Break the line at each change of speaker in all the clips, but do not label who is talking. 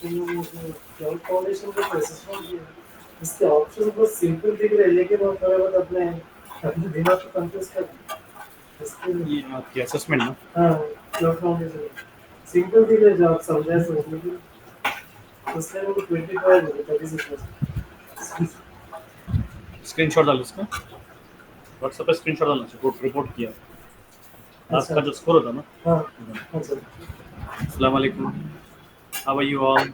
Cloud foundation को process किया इसके ऑप्शन बहुत सिंपल दिख रहे हैं लेकिन वो थोड़ा बहुत अपने अपने दिमाग को कंफ्यूज कर इसके लिए
ये आपकी असेसमेंट ना?
हाँ क्लाउड फाउंडेशन सिंपल दिख रहे जो आप समझा सकते लेकिन उसने वो 25 36
स्क्रीनशॉट डालो इसका, व्हाट्सएप पे स्क्रीनशॉट डालना चाहिए, रिपोर्ट रिपोर्ट किया
अच्छा
आपका जो स्कोर होता ना।
हाँ अच्छा
अस्सलाम वालेकुम, how are you all?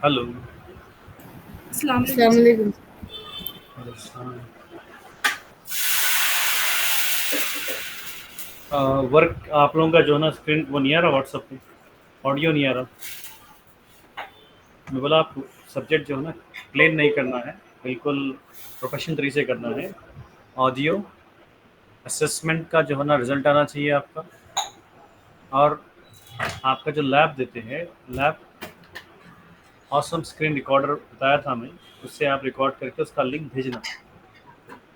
Hello.
अस्सलाम वालेकुम
अस्सलाम
सर।
वालेकुम।
वर्क आप लोगों का जो है ना स्क्रीन वो नहीं आ रहा व्हाट्सएप पे, ऑडियो नहीं आ रहा। मैं बोला आप सब्जेक्ट जो है ना प्लेन नहीं करना है, बिल्कुल प्रोफेशनल तरीके से करना है। ऑडियो असेसमेंट का जो है ना रिजल्ट आना चाहिए आपका, और आपका जो लैब देते हैं, लैब ऑसम स्क्रीन रिकॉर्डर बताया था मैं, उससे आप रिकॉर्ड करके उसका लिंक भेजना,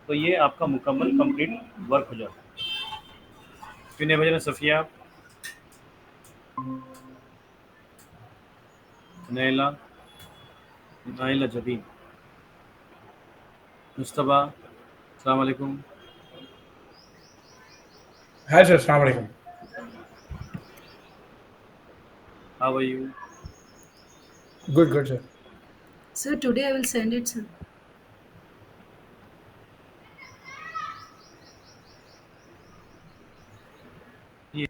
तो ये आपका मुकम्मल कंप्लीट वर्क हो जाता है। क्यों नहीं भेजना सफ़िया आप? नैला, नाइला जबीन, मुस्तफ़ा, अस्सलाम वालेकुम।
Hi sir, Assalamu alaikum.
How are you?
Good, good sir.
Sir, today I will send it, sir.
ये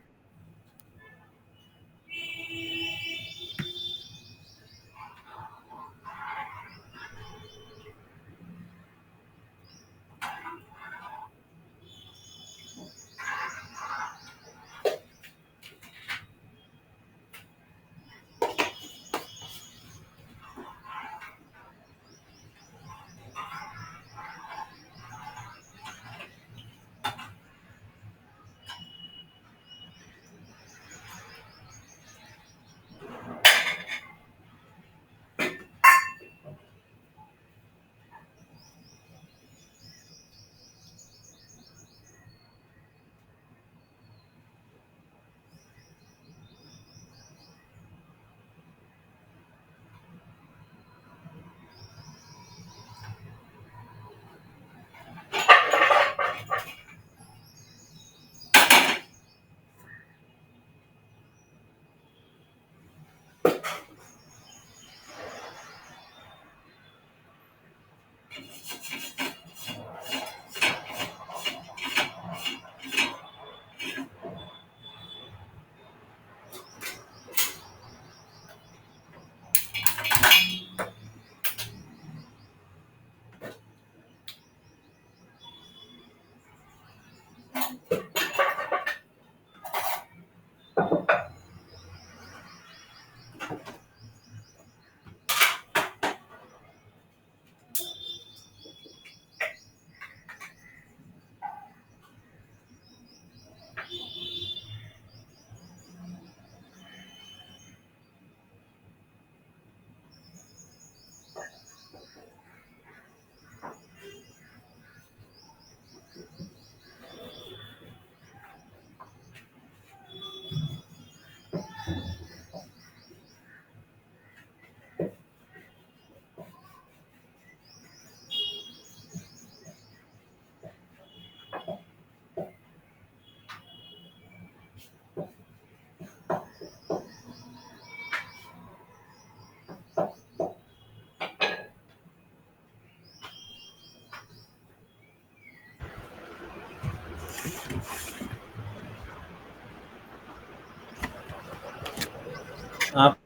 आप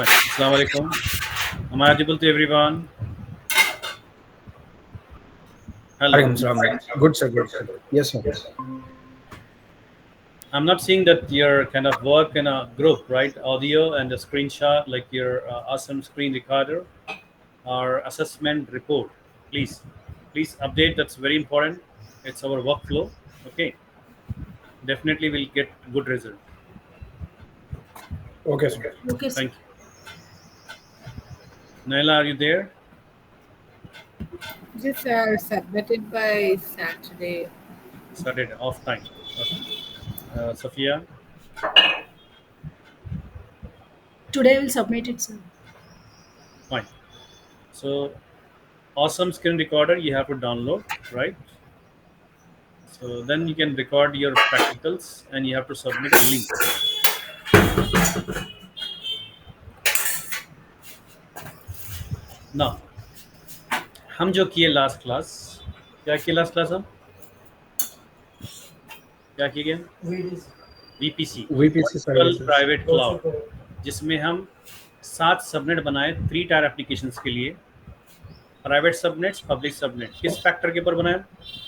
Assalamu alaikum. Am I audible to everyone? Hello.
Alaikum salam. Good, sir. Good, sir. Yes, sir.
I'm not seeing that your kind of work in a group, right? Audio and a screenshot, like your awesome screen recorder or assessment report. Please update. That's very important. It's our workflow. Okay. Definitely will get good result.
Okay, sir.
Okay, sir.
Thank you. Naila, are you there?
Just are submitted by Saturday.
Saturday off time. Okay. Sophia.
Today I will submit it, sir.
Fine. So awesome screen recorder you have to download, right? So then you can record your practicals and you have to submit a link. Now, हम जो किए last class, क्या किए last class हम क्या किए गए
VDC
VPC
VPC services.
Private
कौन
क्लाउड,
सी तरह?
जिसमें हम 7 सबनेट बनाए 3 टायर एप्लीकेशंस के लिए। प्राइवेट सबनेट्स, पब्लिक सबनेट, किस फैक्टर के ऊपर बनाए?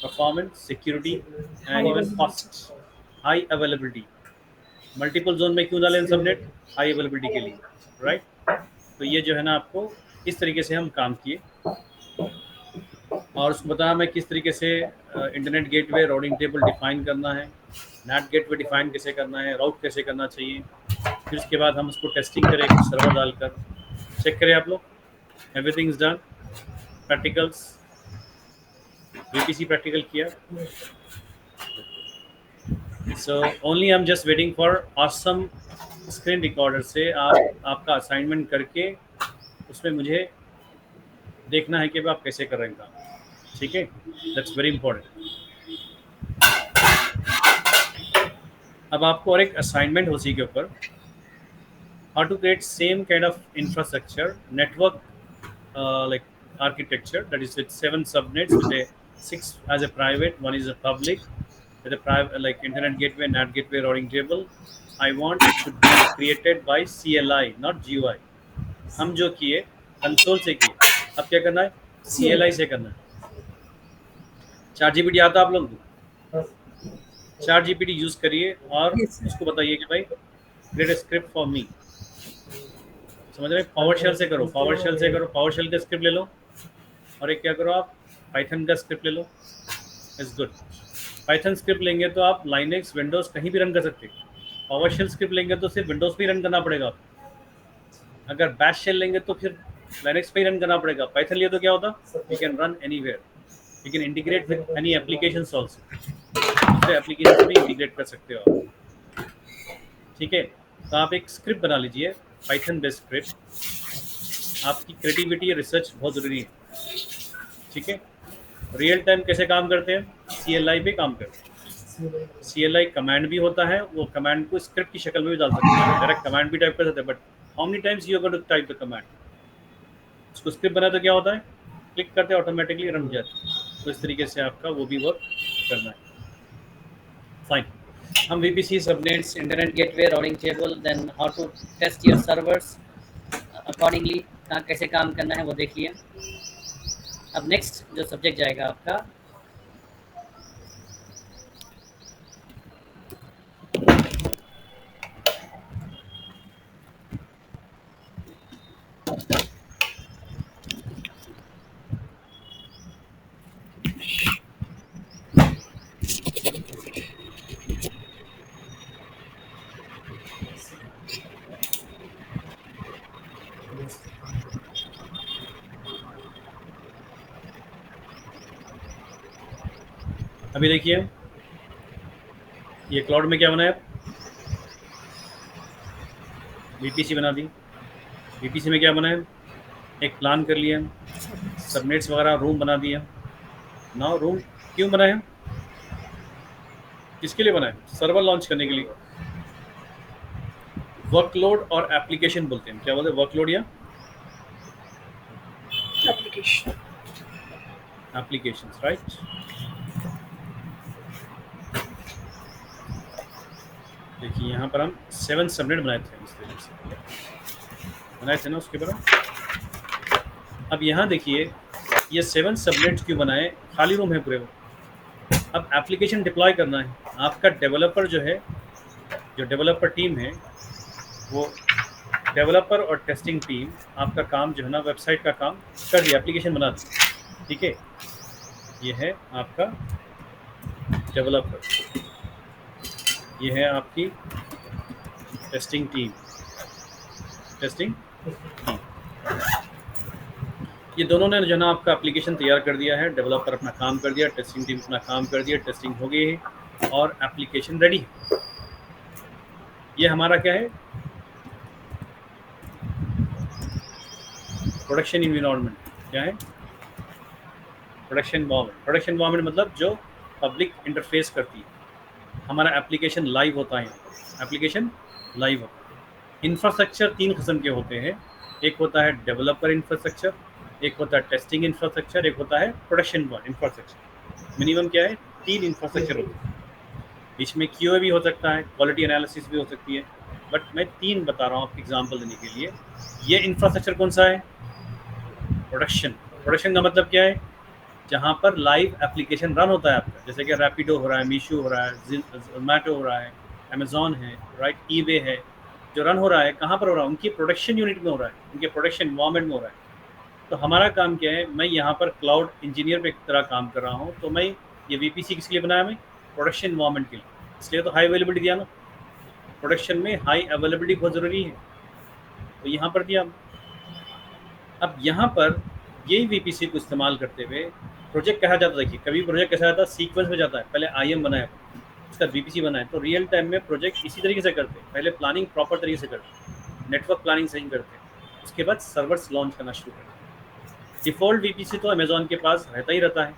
Performance, security and even cost, high availability. Multiple zone में क्यों डालें सबनेट? हाई अवेलेबिलिटी के लिए, राइट? तो ये जो है ना, आपको इस तरीके से हम काम किए और उसको बताया मैं किस तरीके से internet gateway routing table define करना है, नेट गेटवे डिफाइन कैसे करना है, राउट कैसे करना चाहिए। फिर उसके बाद हम उसको टेस्टिंग करें सर्वर डालकर। चेक करें आप लोग, everything is done. Practicals, VPC practical किया। So only I am just waiting for awesome screen recorder से आपका असाइनमेंट करके उसमें मुझे देखना है कि आप कैसे कर रहे हैं काम, ठीक है? That's very important. अब आपको और एक असाइनमेंट हो उसी के ऊपर, how to create same kind of infrastructure network like architecture that is with 7 subnets with a 6 as a private, 1 is a public, with a private like internet gateway, NAT gateway, routing table. I want it should be created by CLI, not GUI. हम जो किए console से किए, अब क्या करना है? CLI से करना है। ChatGPT आता है आप लोग को? ChatGPT यूज करिए और
Yes, sir.
उसको बताइए कि भाई create a script for me। समझ रहे? पावर शेल से करो, पावर शेल से करो, पावर शेल का स्क्रिप्ट ले लो और एक क्या करो आप, पाइथन का स्क्रिप्ट ले लो। It's good. पाइथन स्क्रिप्ट लेंगे तो आप लाइनक्स, विंडोज कहीं भी रन कर सकते हैं। पावर शेल स्क्रिप्ट लेंगे तो सिर्फ विंडोज पे ही रन करना पड़ेगा आपको। अगर बैश शेल लेंगे तो फिर लाइनक्स पे ही रन करना पड़ेगा। पाइथन लिए तो क्या होता, you can run anywhere, you can integrate with any applications also, दूसरे एप्लीकेशन से भी इंटीग्रेट कर सकते हो आप, ठीक है? तो आप एक स्क्रिप्ट बना लीजिए, पाइथन बेस्ड स्क्रिप्ट। आपकी क्रिएटिविटी या रिसर्च बहुत ज़रूरी है, ठीक है? रियल टाइम कैसे काम करते हैं? CLI पे काम करते हैं। CLI कमांड भी होता है, वो कमांड को स्क्रिप्ट की शक्ल में भी डाल सकते हैं, डायरेक्ट कमांड भी टाइप कर सकते हैं, but how many times you are going to type the command? उसको स्क्रिप्ट बना तो क्या होता है, क्लिक करते हैं ऑटोमेटिकली रन हो जाता है। तो इस तरीके से आपका वो भी वर्क करना है। फाइन, हम VPC subnets, internet gateway, routing table, then how to test your servers accordingly, कहाँ कैसे काम करना है वो देख लिया। अब नेक्स्ट जो सब्जेक्ट जाएगा आपका, अभी देखिए ये क्लाउड में क्या बनाया, VPC बना दी। VPC में क्या बनाया, एक प्लान कर लिया, सबनेट्स वगैरह, रूम बना दिया। नाउ रूम क्यों बनाया, किसके लिए बनाया? सर्वर लॉन्च करने के लिए। वर्कलोड और एप्लीकेशन बोलते हैं, क्या बोलते हैं? वर्कलोड या
Application.
Applications, right? देखिए यहाँ पर हम 7 सबनेट बनाए थे इस तरीके से, बनाए थे ना उसके बाद। अब यहाँ देखिए ये 7 सबनेट्स क्यों बनाए, खाली रूम है पूरे वो। अब एप्लीकेशन डिप्लॉय करना है, आपका डेवलपर जो है, जो डेवलपर टीम है, वो डेवलपर और टेस्टिंग टीम आपका काम जो है ना वेबसाइट का काम कर दिया, एप्लीकेशन बना दी, ठीक है। ये है आपका डेवलपर, ये है आपकी टेस्टिंग टीम, टेस्टिंग टीम। ये दोनों ने जो है ना आपका एप्लीकेशन तैयार कर दिया है, डेवलपर अपना काम कर दिया, टेस्टिंग टीम अपना काम कर दिया, टेस्टिंग हो गई है और एप्लीकेशन रेडी है। ये हमारा क्या है, प्रोडक्शन इन्वायरमेंट। क्या है, प्रोडक्शन इन्वायरमेंट। प्रोडक्शन इन्वायरमेंट मतलब जो पब्लिक इंटरफेस करती है, हमारा एप्लीकेशन लाइव होता है, एप्लीकेशन लाइव होता है। इंफ्रास्ट्रक्चर 3 किस्म के होते हैं, एक होता है डेवलपर इंफ्रास्ट्रक्चर, एक होता है टेस्टिंग इंफ्रास्ट्रक्चर, एक होता है प्रोडक्शन इंफ्रास्ट्रक्चर। मिनिमम क्या है, 3 इंफ्रास्ट्रक्चर होते हैं। बीच में QA भी हो सकता है, क्वालिटी एनालिसिस भी हो सकती है, बट मैं 3 बता रहा हूँ आपको एग्जांपल देने के लिए। ये इंफ्रास्ट्रक्चर कौन सा है, प्रोडक्शन। प्रोडक्शन का मतलब क्या है, जहाँ पर लाइव एप्लीकेशन रन होता है आपका, जैसे कि रैपिडो हो रहा है, मीशो हो रहा है, जोमेटो हो रहा है, अमेजोन है, राइट, ईबे है, जो रन हो रहा है कहाँ पर हो रहा है, उनकी प्रोडक्शन यूनिट में हो रहा है, उनके प्रोडक्शन इन्वायरमेंट में हो रहा है। तो हमारा काम क्या है, मैं यहाँ पर क्लाउड इंजीनियर पे एक तरह काम कर रहा हूँ। तो मैं ये VPC किस लिए बनाया, मैं प्रोडक्शन इन्वायरमेंट के लिए, इसलिए तो हाई अवेलेबिलिटी दिया ना, प्रोडक्शन में हाई अवेलेबिलिटी बहुत ज़रूरी है, तो यहाँ पर दिया। अब यहाँ पर यही VPC को इस्तेमाल करते हुए प्रोजेक्ट कहा जाता है, देखिए कभी प्रोजेक्ट कैसा जाता है, सीक्वेंस में जाता है, पहले IM बनाया, उसका VPC बनाए, तो रियल टाइम में प्रोजेक्ट इसी तरीके से करते हैं। पहले प्लानिंग प्रॉपर तरीके से करते, नेटवर्क प्लानिंग सही करते, उसके बाद सर्वर्स लॉन्च करना शुरू करते। डिफ़ॉल्ट VPC तो अमेजोन के पास रहता ही रहता है,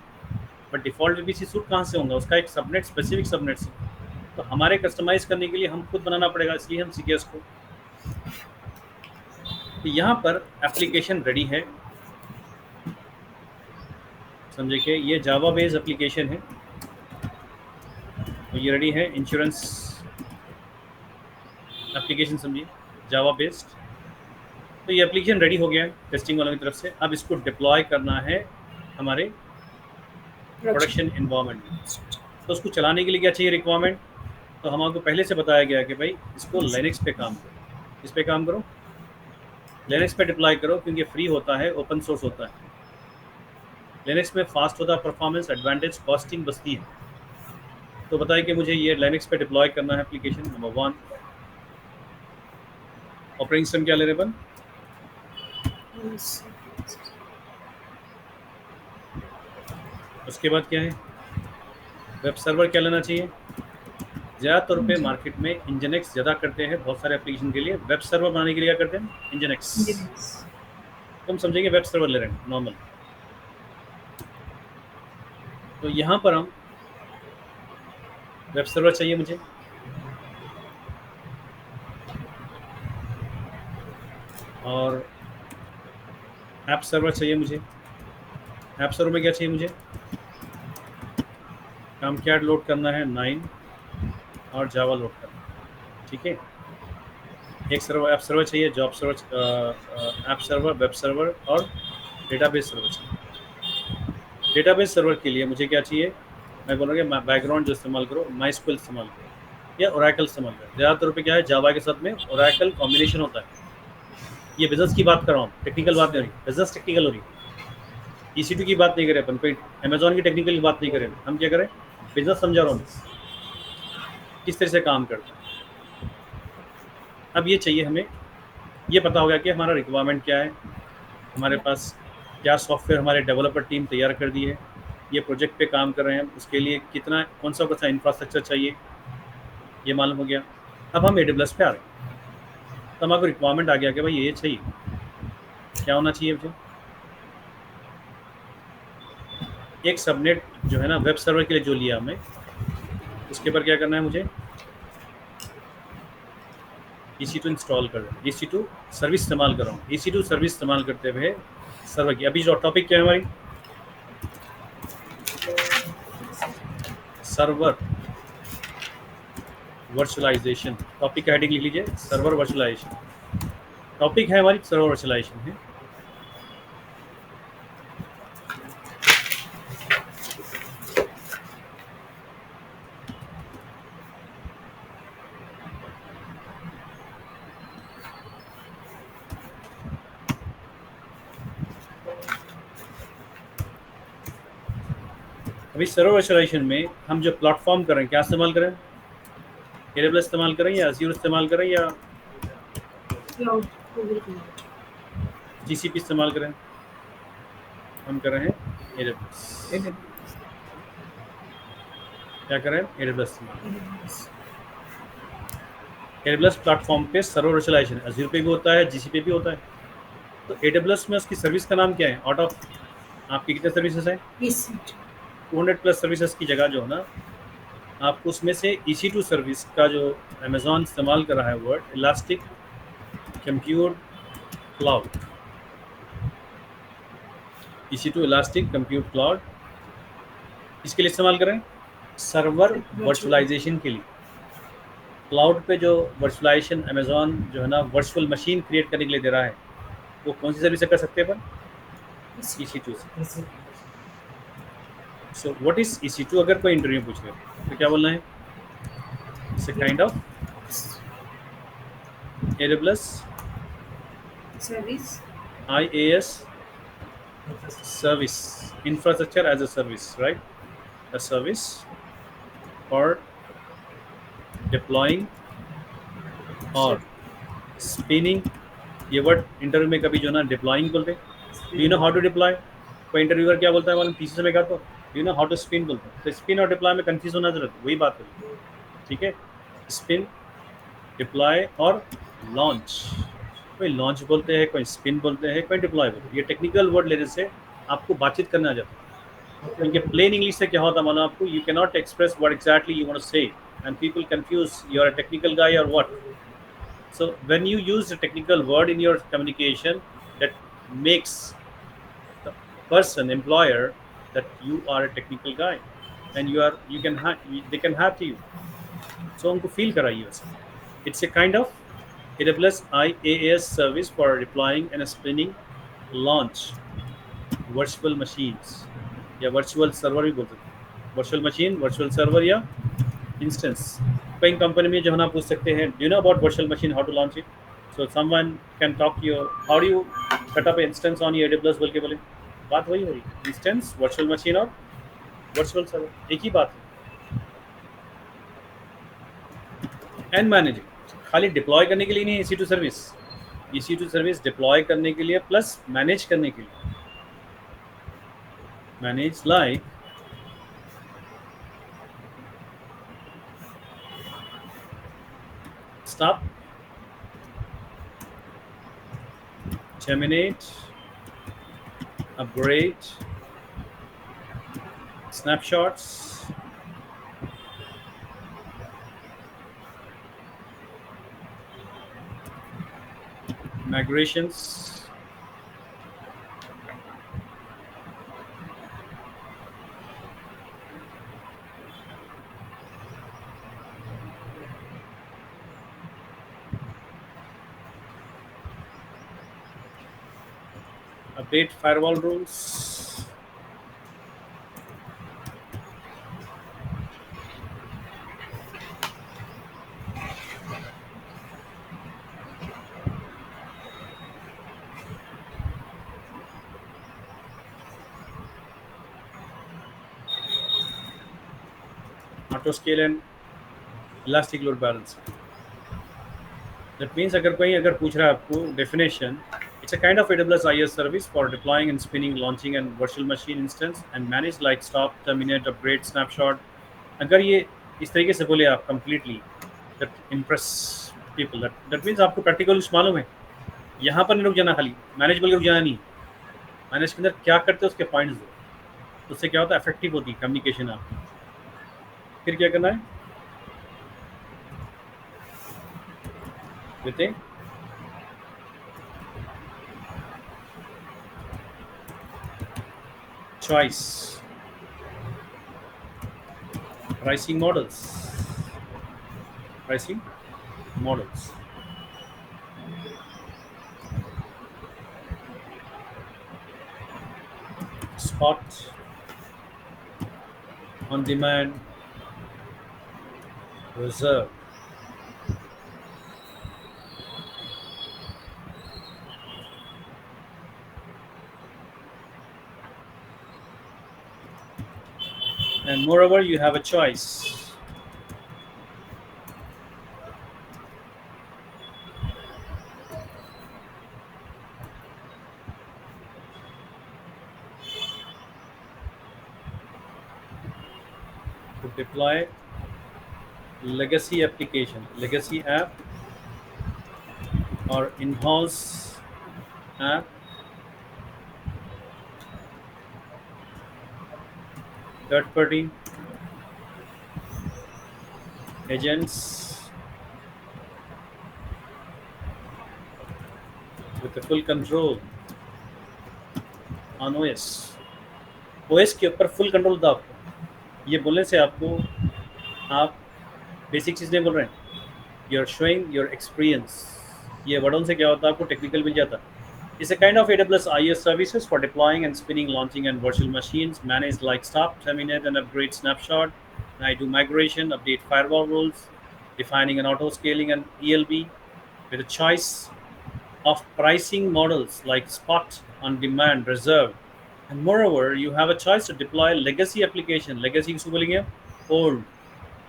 बट डिफ़ॉल्ट VPC सूट कहाँ से होगा, उसका एक सबनेट, स्पेसिफिक सबनेट से, तो हमारे कस्टमाइज करने के लिए हम खुद बनाना पड़ेगा, इसलिए हम सीखे उसको। तो यहाँ पर एप्लीकेशन रेडी है, समझे कि ये जावा बेस्ड एप्लीकेशन है, तो ये रेडी है, इंश्योरेंस एप्लीकेशन समझिए, जावा बेस्ड। तो ये एप्लीकेशन रेडी हो गया है टेस्टिंग वालों की तरफ से। अब इसको डिप्लॉय करना है हमारे प्रोडक्शन इन्वायरमेंट में। तो उसको चलाने के लिए क्या चाहिए रिक्वायरमेंट, तो हम आपको पहले से बताया गया कि भाई इसको लिनक्स पे काम करो, इस पे काम करो, लिनक्स पे डिप्लॉय करो, क्योंकि फ्री होता है, ओपन सोर्स होता है। लिनक्स में फास्ट होता है, परफॉर्मेंस एडवांटेज, कॉस्टिंग बचती है। तो बताइए कि मुझे ये लिनक्स पे डिप्लॉय करना है एप्लीकेशन। नंबर 1, ऑपरेटिंग सिस्टम क्या ले रहे बन, उसके बाद क्या है, वेब सर्वर क्या लेना चाहिए। ज़्यादातर पे मार्केट में इंजनेक्स ज़्यादा करते हैं, बहुत सारे एप्लीकेशन के लिए। वेब सर्वर बनाने के लिए क्या करते हैं, इंजनेक्स। तुम समझेंगे वेब सर्वर ले रहे हैं नॉर्मल। तो यहाँ पर हम वेब सर्वर चाहिए मुझे, और ऐप सर्वर चाहिए मुझे। ऐप सर्वर में क्या चाहिए मुझे, काम क्या लोड करना है, 9 और जावा लोड करना है, ठीक है। एक सर्वर ऐप सर्वर चाहिए, job server, app server, web server और डेटाबेस सर्वर चाहिए। डेटाबेस सर्वर के लिए मुझे क्या चाहिए, मैं बोलूँगा बैकग्राउंड जो इस्तेमाल करो, MySQL इस्तेमाल करो या ओरेकल इस्तेमाल करो। ज़्यादातर पे क्या है, जावा के साथ में ओरेकल कॉम्बिनेशन होता है। ये बिजनेस की बात कर रहा हूँ, टेक्निकल बात नहीं हो रही, बिजनेस टेक्निकल हो रही। EC2 की बात नहीं करें अपन, कोई अमेजोन की टेक्निकल की बात नहीं करें, हम क्या करें, बिजनेस समझा रहा हूँ किस तरह से काम करता है। अब ये चाहिए हमें, ये पता होगा कि हमारा रिक्वायरमेंट क्या है, हमारे पास क्या सॉफ्टवेयर हमारे डेवलपर टीम तैयार कर दी है, ये प्रोजेक्ट पे काम कर रहे हैं, उसके लिए कितना कौन सा इंफ्रास्ट्रक्चर चाहिए, ये मालूम हो गया। अब हम AWS पे आ रहे हैं, तो हमारे रिक्वायरमेंट आ गया कि भाई ये चाहिए, क्या होना चाहिए मुझे, एक सबनेट जो है ना वेब सर्वर के लिए जो लिया हमने, उसके ऊपर क्या करना है मुझे, EC2 इंस्टॉल कर रहा हूँ, EC2 सर्विस इस्तेमाल कर रहा हूँ। EC2 सर्विस इस्तेमाल करते हुए सर्वर की, अभी जो टॉपिक क्या है हमारी, सर्वर वर्चुअलाइजेशन, टॉपिक का हेडिंग लिख लीजिए, सर्वर वर्चुअलाइजेशन। टॉपिक है हमारी सर्वर वर्चुअलाइजेशन है। अभी सर्वर वर्चुअलाइजेशन में हम जो प्लेटफॉर्म कर रहे हैं, क्या इस्तेमाल करें? AWS इस्तेमाल करें या Azure इस्तेमाल करें या
Cloud. Google Cloud.
GCP इस्तेमाल करें? हम कर रहे हैं AWS। क्या करें? AWS इस्तेमाल।
AWS.
AWS प्लेटफॉर्म पे सर्वर वर्चुअलाइजेशन Azure पे भी होता है, GCP पे भी होता है। तो AWS में उसकी सर्विस का नाम क्या है? आउट ऑफ आपकी कितने सर्विसेज हैं?
EC2.
200 प्लस सर्विसेज की जगह जो है ना, आपको उसमें से EC2 सर्विस का जो अमेजॉन इस्तेमाल कर रहा है word elastic compute cloud, EC2 elastic compute cloud, इसके लिए इस्तेमाल करें सर्वर वर्चुअलाइजेशन के लिए। क्लाउड पे जो वर्चुअलाइजेशन अमेजॉन जो है ना वर्चुअल मशीन क्रिएट करने के लिए दे रहा है, वो कौन सी सर्विस से कर सकते हैं अपन? EC2 से।
इसी
सो व्हाट इज EC2? अगर कोई इंटरव्यू पूछ रहे हो तो क्या बोलना है? It's a kind of AWS
Service.
IaaS service, infrastructure as a service, right? A service for deploying और spinning। ये वर्ड इंटरव्यू में कभी जो ना डिप्लॉइंग बोलते हैं। You know how to deploy? कोई इंटरव्यूअर क्या बोलता है मालूम? पीछे से मैं कहता हूँ you know how to spin बोलते हैं। तो स्पिन और डिप्लॉय में कंफ्यूज होना जरूरत है, वही बात है। ठीक है, स्पिन, डिप्लॉय और लॉन्च। कोई लॉन्च बोलते हैं, कोई स्पिन बोलते हैं, कोई डिप्लॉय बोलते हैं। ये टेक्निकल वर्ड लेने से आपको बातचीत करना आ जाता है। क्योंकि प्लेन इंग्लिश से क्या होता है मालूम आपको? You can not express what exactly you want to say and people confuse you are a technical guy और what. So when you use a technical word in your communication, that makes the person, employer, that you are a technical guy, and you can they can have to you. So उनको feel कराइए वैसे। It's a kind of AWS IaaS service for deploying and spinning launch virtual machines या virtual server भी बोल सकते हैं। virtual machine, virtual server या instance। कई कंपनी में जो है ना पूछ सकते हैं, do you know about virtual machine, how to launch it? So someone can talk to you, how do you set up an instance on your AWS बोल के बोले, बात वही हो रही है। इंस्टेंस, वर्चुअल मशीन और वर्चुअल सर्वर एक ही बात है। एंड मैनेजिंग खाली डिप्लॉय करने के लिए नहीं, EC2 service. EC2 service deploy करने के लिए प्लस मैनेज करने के लिए। Manage like stop, terminate, upgrade, snapshots, migrations, update firewall rules, auto scale and elastic load balancer। That means अगर पूछ रहा है आपको definition, it's a kind of AWS IaaS service for deploying and spinning, launching and virtual machine instance and manage like stop, terminate, upgrade, snapshot। अगर ये इस तरीके से बोले आप completely, that impress people। That means आपको practical मालूम है। यहाँ पर नहीं रुक जाना, खाली मैनेज बोल के रुक जाना नहीं। मैनेज के अंदर क्या करते हैं उसके पॉइंट्स दो, उससे क्या होता है? इफेक्टिव होती है कम्युनिकेशन आपकी। फिर क्या करना है? देते choice, pricing models, spot, on demand, reserve. And moreover, you have a choice. To deploy legacy application, legacy app, or in-house app, third party agents with the full control on OS. OS के ऊपर full control था आपको। ये बोलने से आपको आप basic चीज़ नहीं बोल रहे हैं, you are showing your experience. ये वर्डों से क्या होता है, आपको टेक्निकल मिल जाता है। It's a kind of AWS IaaS services for deploying and spinning, launching and virtual machines, managed like stop, terminate and upgrade snapshot. And I do migration, update firewall rules, defining and auto scaling and ELB with a choice of pricing models like spot, on demand, reserve. And moreover, you have a choice to deploy legacy application. Legacy किसको बोलेंगे? Old,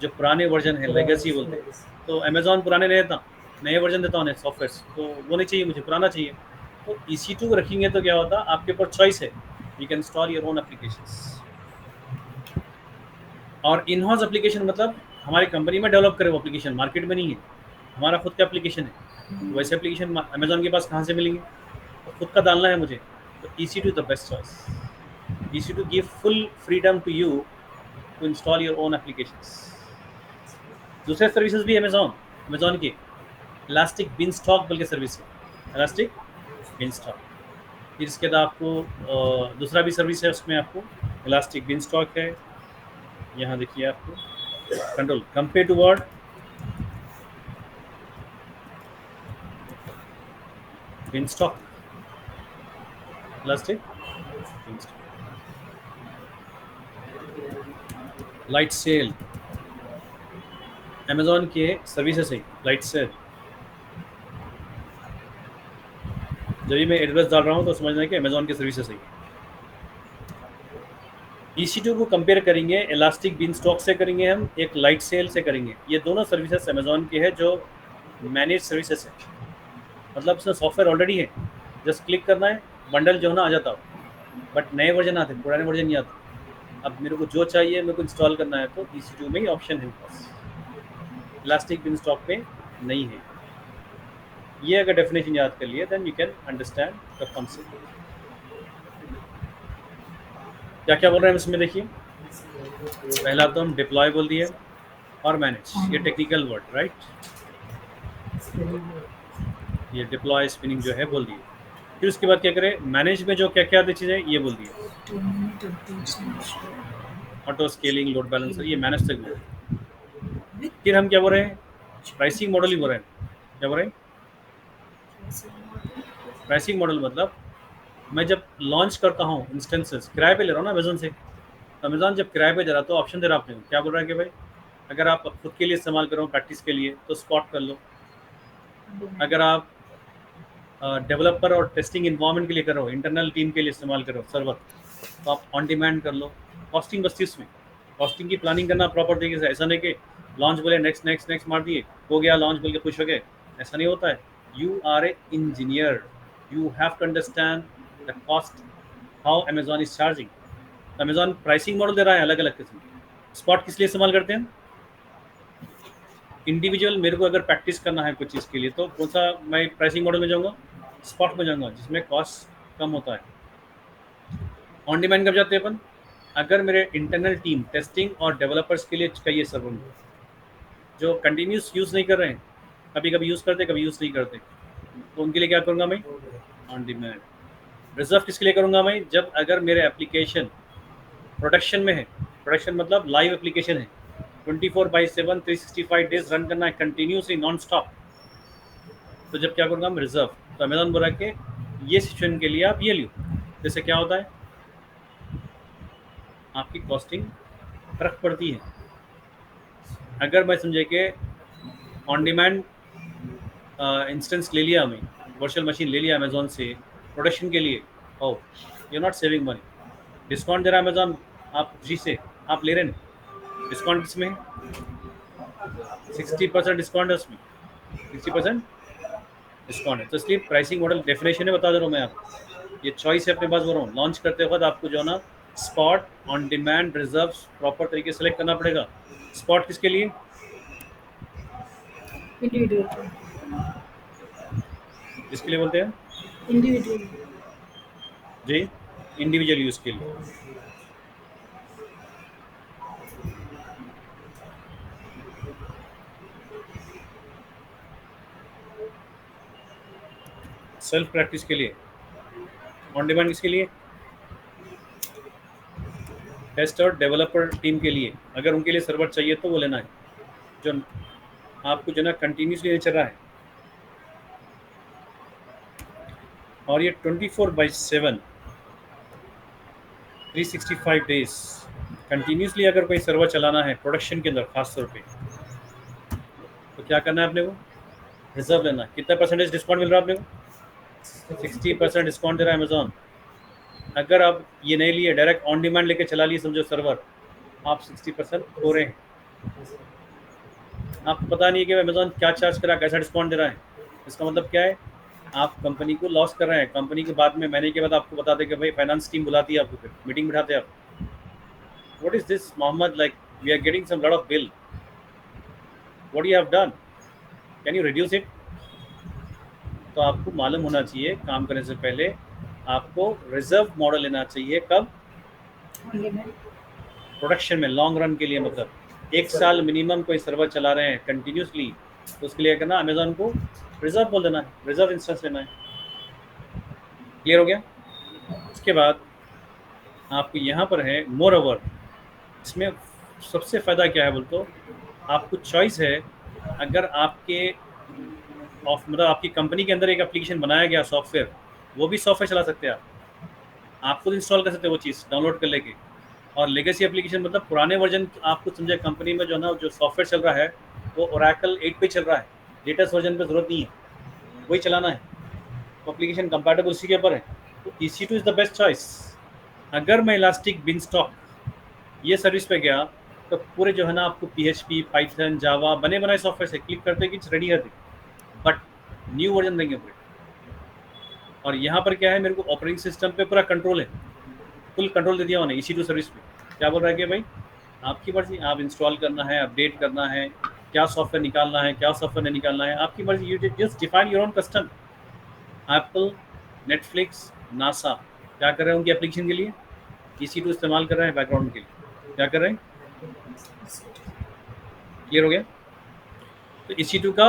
जो पुराने version है legacy बोलते हैं। तो Amazon पुराने नहीं देता, नए वर्जन देता उन्हें सॉफ्टवेयर, तो वो नहीं चाहिए मुझे, पुराना चाहिए। तो EC2 रखेंगे तो क्या होता, आपके ऊपर चॉइस है, you can install your own applications. और इन हाउस एप्लीकेशन मतलब हमारी कंपनी में डेवलप करे वो एप्लीकेशन, मार्केट में नहीं है, हमारा खुद का एप्लीकेशन है। वैसे एप्लीकेशन अमेजोन के पास कहाँ से मिलेंगे, तो खुद का डालना है मुझे, तो EC2 the best choice. EC2 give full freedom to you to install your own applications. दूसरे सर्विसेज भी अमेजोन की इलास्टिक बिनस्टॉक बोल के सर्विस है, इलास्टिक बिनस्टॉक। फिर इसके बाद आपको दूसरा भी सर्विस है, उसमें आपको इलास्टिक बिनस्टॉक है। यहाँ देखिए आपको control compare to word, beanstalk, elastic beanstalk, Lightsail, Amazon के सर्विसेज है लाइट सेल। जब भी मैं एड्रेस डाल रहा हूँ तो समझना है कि अमेजोन की सर्विसेज है। EC2 को कंपेयर करेंगे इलास्टिक बिनस्टॉक से, करेंगे हम एक लाइट सेल से करेंगे। ये दोनों सर्विसेज अमेजोन के हैं जो मैनेज सर्विसेज है, मतलब इसमें सॉफ्टवेयर ऑलरेडी है, जस्ट क्लिक करना है, बंडल जो है ना आ जाता है। बट नए वर्जन आते हैं, पुराने वर्जन नहीं आते। अब मेरे को जो चाहिए मेरे को इंस्टॉल करना है, तो EC2 में ही ऑप्शन है बस, इलास्टिक बिनस्टॉक पे नहीं है। ये अगर डेफिनेशन याद कर लिए then you can understand the concept. क्या क्या बोल रहे हैं इसमें देखिए। पहला तो हम डिप्लॉय बोल दिए और मैनेज, ये टेक्निकल वर्ड राइट, ये डिप्लॉय स्पिनिंग जो है बोल दिए। फिर उसके बाद क्या करें, मैनेज में जो क्या क्या चीज़ें ये बोल दिए, ऑटो स्केलिंग, लोड बैलेंसर, ये मैनेज तक बोल। फिर हम क्या बोल रहे हैं, प्राइसिंग मॉडल ही बोल रहे हैं। क्या बोल रहे हैं, प्राइसिंग मॉडल मतलब मैं जब लॉन्च करता हूँ इंस्टेंसेस, किराए पे ले रहा हूँ ना अमेजोन से, तो अमेजोन जब किराए पे दे रहा है तो ऑप्शन दे रहा है आपने, क्या बोल रहा है कि भाई अगर आप खुद के लिए इस्तेमाल कर रहे हो प्रैक्टिस के लिए तो स्पॉट कर लो, अगर आप डेवलपर और टेस्टिंग इन्वायरमेंट के लिए कर रहे हो, इंटरनल टीम के लिए इस्तेमाल कर रहे हो सर्वर, तो आप ऑन डिमांड कर लो। कॉस्टिंग बस्ती उसमें, कॉस्टिंग की प्लानिंग करना प्रॉपर तरीके से, ऐसा नहीं कि लॉन्च बोले नेक्स्ट नेक्स्ट नेक्स्ट मार दिए, हो गया लॉन्च बोल के खुश हो गए, ऐसा नहीं होता है। You are a engineer, you have to understand the cost, how Amazon is charging. Amazon pricing model दे रहा है अलग अलग किस्म। स्पॉट किस लिए इस्तेमाल करते हैं, इंडिविजुअल मेरे को अगर प्रैक्टिस करना है कुछ चीज़ के लिए तो कौन सा मैं प्राइसिंग मॉडल में जाऊंगा, स्पॉट में जाऊंगा, जिसमें कॉस्ट कम होता है। ऑन डिमांड कब जाते हैं अपन, अगर मेरे इंटरनल टीम टेस्टिंग और डेवलपर्स के लिए चाहिए सर्वर जो कंटिन्यूस यूज़ नहीं कर रहे हैं, कभी कभी यूज़ करते कभी यूज़ नहीं करते, तो उनके लिए क्या करूँगा मैं, ऑन डिमांड। रिजर्व किसके लिए करूँगा मैं, जब अगर मेरे एप्लीकेशन प्रोडक्शन में है, प्रोडक्शन मतलब लाइव एप्लीकेशन है, 24/7 365 डेज रन करना है कंटिन्यूसली नॉन स्टॉप, तो जब क्या करूँगा मैं, रिजर्व। तो अमेजोन बोला कि ये सिचुएशन के लिए आप ये लियो। जैसे क्या होता है, आपकी कॉस्टिंग फर्क पड़ती है। अगर मैं समझे कि ऑन डिमांड इंस्टेंस ले लिया, हमें वर्चुअल मशीन ले लिया अमेजोन से प्रोडक्शन के लिए, oh you not saving money. Discount दे रहा है अमेजोन आप जी से, आप ले रहे हैं डिस्काउंट किसमें 60% डिस्काउंट है, उसमें 60% डिस्काउंट है। तो इसलिए प्राइसिंग मॉडल डेफिनेशन है, बता दे रहा हूँ मैं आपको, ये चॉइस है अपने पास। बोल रहा हूँ लॉन्च करते वक्त आपको जो है ना spot, on demand, reserve proper तरीके से सेलेक्ट करना पड़ेगा। स्पॉट किसके लिए?
Individual.
जिसके लिए बोलते हैं
Individual.
जी, इंडिविजुअल यूज़ के लिए। सेल्फ प्रैक्टिस के लिए। ऑन डिमांड किसके लिए? टेस्ट और डेवलपर टीम के लिए, अगर उनके लिए सर्वर चाहिए तो वो लेना है, जो आपको जो ना कंटिन्यूसली नहीं चल रहा है। और ये 24/7 365 डेज कंटिन्यूसली अगर कोई सर्वर चलाना है प्रोडक्शन के अंदर खास तौर पे, तो क्या करना है अपने को? रिजर्व लेना है। कितना परसेंटेज डिस्काउंट मिल रहा है अपने को? 60% डिस्काउंट दे रहा है अमेजोन। अगर आप ये नहीं लिए, डायरेक्ट ऑन डिमांड लेके चला लिए समझो सर्वर, आप 60% खो रहे हैं। आपको पता नहीं है कि अमेजोन क्या चार्ज कर रहा है, कैसा डिस्काउंट दे रहा है। इसका मतलब क्या है? आप कंपनी को लॉस कर रहे हैं। कंपनी के बाद में महीने के बाद आपको बता दें कि भाई फाइनेंस टीम बुलाती है आपको, फिर मीटिंग बिठाते हैं आप, what is this Mohammad, like we are getting some lot of bill, what you have done, can you reduce it. तो आपको मालूम होना चाहिए काम करने से पहले आपको रिजर्व मॉडल लेना चाहिए। कब?
On demand.
प्रोडक्शन में, लॉन्ग रन के लिए, मतलब 1 साल मिनिमम कोई सर्वर चला रहे हैं कंटिन्यूसली, तो उसके लिए करना अमेजोन को रिजर्व बोल देना है, रिजर्व इंस्टेंस लेना है। क्लियर हो गया? उसके बाद आपको यहाँ पर है मोर ओवर, इसमें सबसे फ़ायदा क्या है बोल तो आपको चॉइस है। अगर आपके मतलब आपकी कंपनी के अंदर एक एप्लीकेशन बनाया गया सॉफ्टवेयर, वो भी सॉफ्टवेयर चला सकते हैं आप खुद इंस्टॉल कर सकते हैं वो चीज़ डाउनलोड कर लेके। और लेगेसी एप्लीकेशन मतलब पुराने वर्जन, आपको समझे कंपनी में जो ना जो सॉफ्टवेयर चल रहा है वो ओरेकल 8 पे चल रहा है, लेटेस्ट वर्जन पे ज़रूरत नहीं है, वही चलाना है, तो एप्लीकेशन कंपैटिबल उसी के ऊपर है। तो EC2 is the best choice. अगर मैं इलास्टिक बिनस्टॉक ये सर्विस पे गया तो पूरे जो है ना आपको PHP, पाइथन, जावा बने बनाए सॉफ्टवेयर से क्लिक करते कि रेडी कर दे, बट न्यू वर्जन देंगे पूरे। और यहाँ पर क्या है, मेरे को ऑपरेटिंग सिस्टम पे पूरा कंट्रोल है, फुल कंट्रोल दे दिया उन्होंने EC2 सर्विस पे। क्या बोल रहा है कि भाई आपकी मर्जी, आप इंस्टॉल करना है, अपडेट करना है, क्या सॉफ्टवेयर निकालना है, क्या सॉफ्टवेयर नहीं निकालना है, आपकी मर्जी। You just define your own custom. Apple, Netflix, NASA क्या कर रहे हैं उनकी एप्लीकेशन के लिए? EC2 इस्तेमाल कर रहे हैं बैकग्राउंड के लिए। क्या कर रहे हैं? क्लियर हो गया? तो EC2 का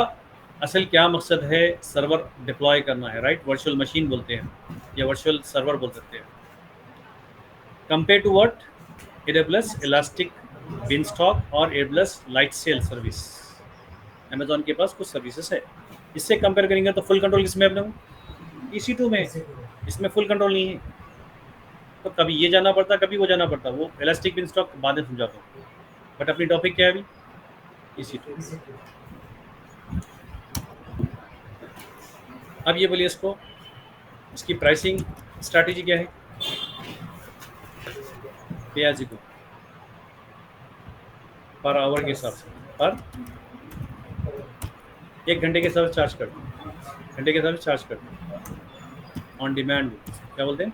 असल क्या मकसद है? सर्वर डिप्लॉय करना है, राइट? वर्चुअल मशीन बोलते हैं या वर्चुअल सर्वर बोल सकते हैं। Compare to what? AWS elastic beanstalk और AWS लाइटसेल सर्विस। अमेजोन के पास कुछ सर्विसेज है, इससे कंपेयर करेंगे तो फुल कंट्रोल किसमें अपने को? EC2 में। इसमें फुल कंट्रोल नहीं है, तो कभी ये जाना पड़ता, कभी वो जाना पड़ता। वो इलास्टिक बिनस्टॉक बाद में समझाता हूँ, बट अपनी टॉपिक क्या है अभी? EC2। अब ये बोलिए इसको, इसकी प्राइसिंग स्ट्रैटेजी क्या है? पे as you go, per hour के हिसाब से, पर 1 घंटे के हिसाब से चार्ज कर दो, घंटे के हिसाब से चार्ज कर दो। ऑन डिमांड क्या बोलते हैं?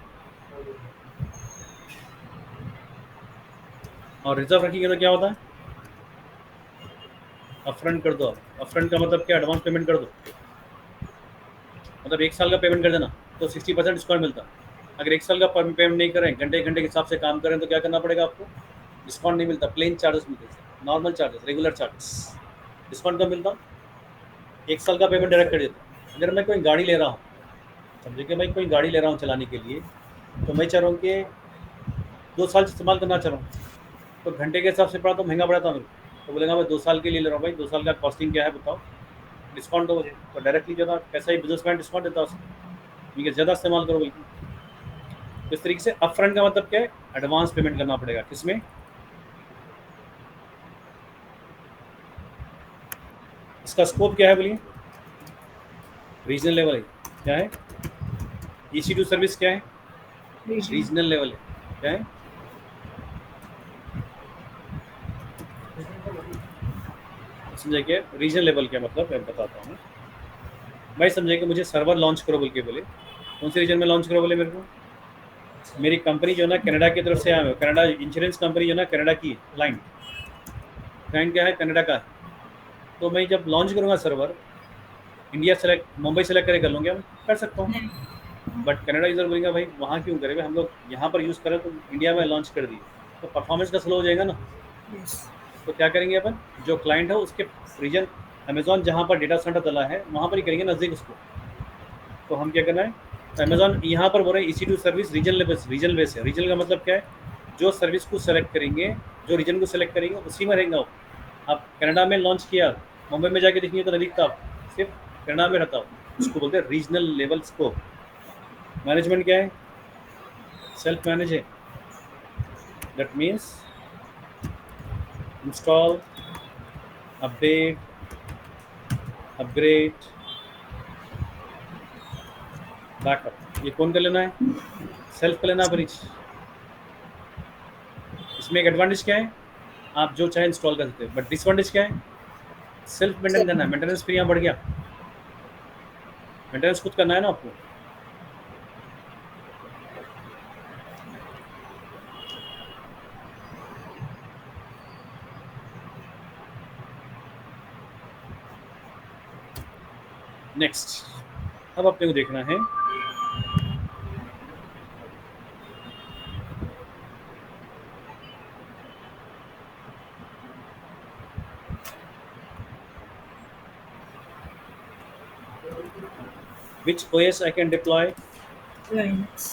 और रिजर्व रखिएगा तो क्या होता है? अपफ्रंट कर दो। अपफ्रंट का मतलब क्या? एडवांस पेमेंट कर दो, मतलब 1 साल का पेमेंट कर देना तो 60% डिस्काउंट मिलता। अगर 1 साल का पेमेंट नहीं करें, घंटे घंटे के हिसाब से काम करें, तो क्या करना पड़ेगा आपको? डिस्काउंट नहीं मिलता, प्लेन चार्जेस मिलते हैं, normal charges, regular charges. Discount कब मिलता? 1 साल का पेमेंट डायरेक्ट कर देता। अगर मैं कोई गाड़ी ले रहा हूँ, समझे कि भाई कोई गाड़ी ले रहा हूँ चलाने के लिए, तो मैं चाह रहा हूँ कि 2 साल इस्तेमाल करना चाह रहा हूँ, तो घंटे के हिसाब से पड़ा तो महंगा पड़ा था मेरे को। तो बोलेगा मैं 2 साल के लिए ले रहा हूँ, भाई 2 साल का कॉस्टिंग क्या है बताओ, डिस्काउंट दो मुझे। तो डायरेक्टली जो था कैसा ही बिजनेसमैन डिस्काउंट देता है उसको, ठीक है, ज़्यादा इस्तेमाल करो बिल्कुल। इस तरीके से अपफ्रंट का मतलब क्या है? एडवांस पेमेंट करना पड़ेगा। किसमें? इसका स्कोप क्या है बोलिए? रीजनल लेवल है। क्या है? EC2 सर्विस क्या है?
Region.
रीजनल लेवल है। क्या है? समझे क्या रीजनल लेवल क्या मतलब? मैं बताता हूँ। भाई समझे कि मुझे सर्वर लॉन्च करो बोल के बोले, कौन से रीजन में लॉन्च करो बोले मेरे को? मेरी कंपनी जो है ना कनाडा की तरफ से आया है, कनाडा इंश्योरेंस कंपनी जो है ना कनाडा की क्लाइंट क्या है? कनाडा का। तो मैं जब लॉन्च करूँगा server, India select, Mumbai select करके कर लूँगा, मैं कर सकता हूँ। बट कनाडा यूज़र बोलेंगे भाई वहाँ क्यों करें, हम लोग यहाँ पर यूज़ करें तो इंडिया में लॉन्च कर दिए तो परफॉर्मेंस का स्लो हो जाएगा ना।
Yes.
तो क्या करेंगे अपन, जो क्लाइंट है उसके रीजन, अमेजोन जहाँ पर डेटा सेंटर डला है वहाँ पर ही करेंगे नज़दीक उसको। तो हम क्या करना है, अमेजोन यहाँ पर बोल रहे हैं EC2 सर्विस रीजनल बेस है। रीजनल का मतलब क्या है? जो सर्विस को सेलेक्ट करेंगे, जो रीजन को सेलेक्ट करेंगे उसी में रहेगा वो। आप कनाडा में लॉन्च किया, मुंबई में जाके देखेंगे तो नहीं दिखता, सिर्फ कनाडा में रहता हो। उसको बोलते हैं रीजनल लेवल स्कोप। मैनेजमेंट क्या है? सेल्फ मैनेज है। That means install, update, upgrade, backup, ये कौन कर लेना है? सेल्फ कर लेना ब्रिज। इसमें एक एडवांटेज क्या है? आप जो चाहे इंस्टॉल कर सकते हो, बट डिसएडवांटेज क्या है? सेल्फ मेंटेन करना है। मेंटेनेंस फिर यहाँ बढ़ गया, मेंटेनेंस खुद करना है ना आपको। नेक्स्ट, अब अपने को देखना है which OS I can deploy
Linux.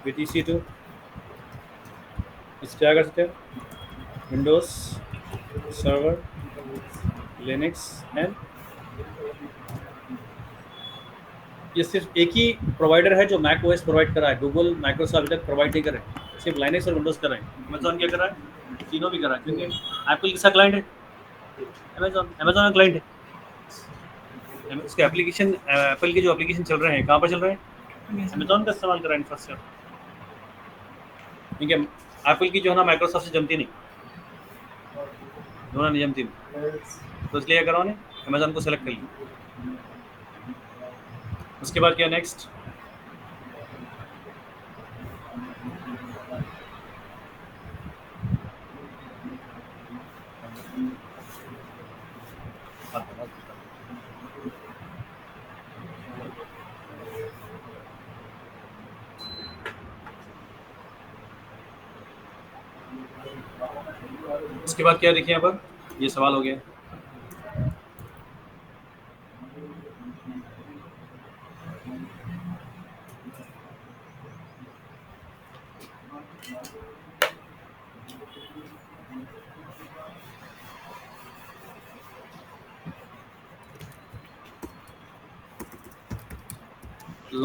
with EC2। इस क्या कर सकते हैं? विंडोज सर्वर, लिनक्स एंड, ये सिर्फ एक ही प्रोवाइडर है जो मैक OS प्रोवाइड कर रहा है। गूगल, माइक्रोसॉफ्ट अभी तक प्रोवाइड नहीं कर रहे, सिर्फ लाइनक्स और विंडोज कर रहे हैं। अमेजोन क्या कर रहा है? तीनों भी कर रहा है, क्योंकि एप्पल किसका क्लाइंट है? अमेजोन का क्लाइंट है। उसके एप्लीकेशन, एप्पल के जो एप्लीकेशन चल रहे हैं कहाँ पर चल रहे हैं?
Amazon.
अमेजोन का इस्तेमाल कर रहा है इंफ्रास्ट्रक्चर, क्योंकि एप्पल की जो है ना माइक्रोसॉफ्ट से जमती नहीं, दोनों नहीं जमती, तो इसलिए क्या करो ने अमेजोन को सेलेक्ट कर लिया। उसके बाद क्या नेक्स्ट? उसके बाद क्या देखिए यहाँ पर, ये सवाल हो गया।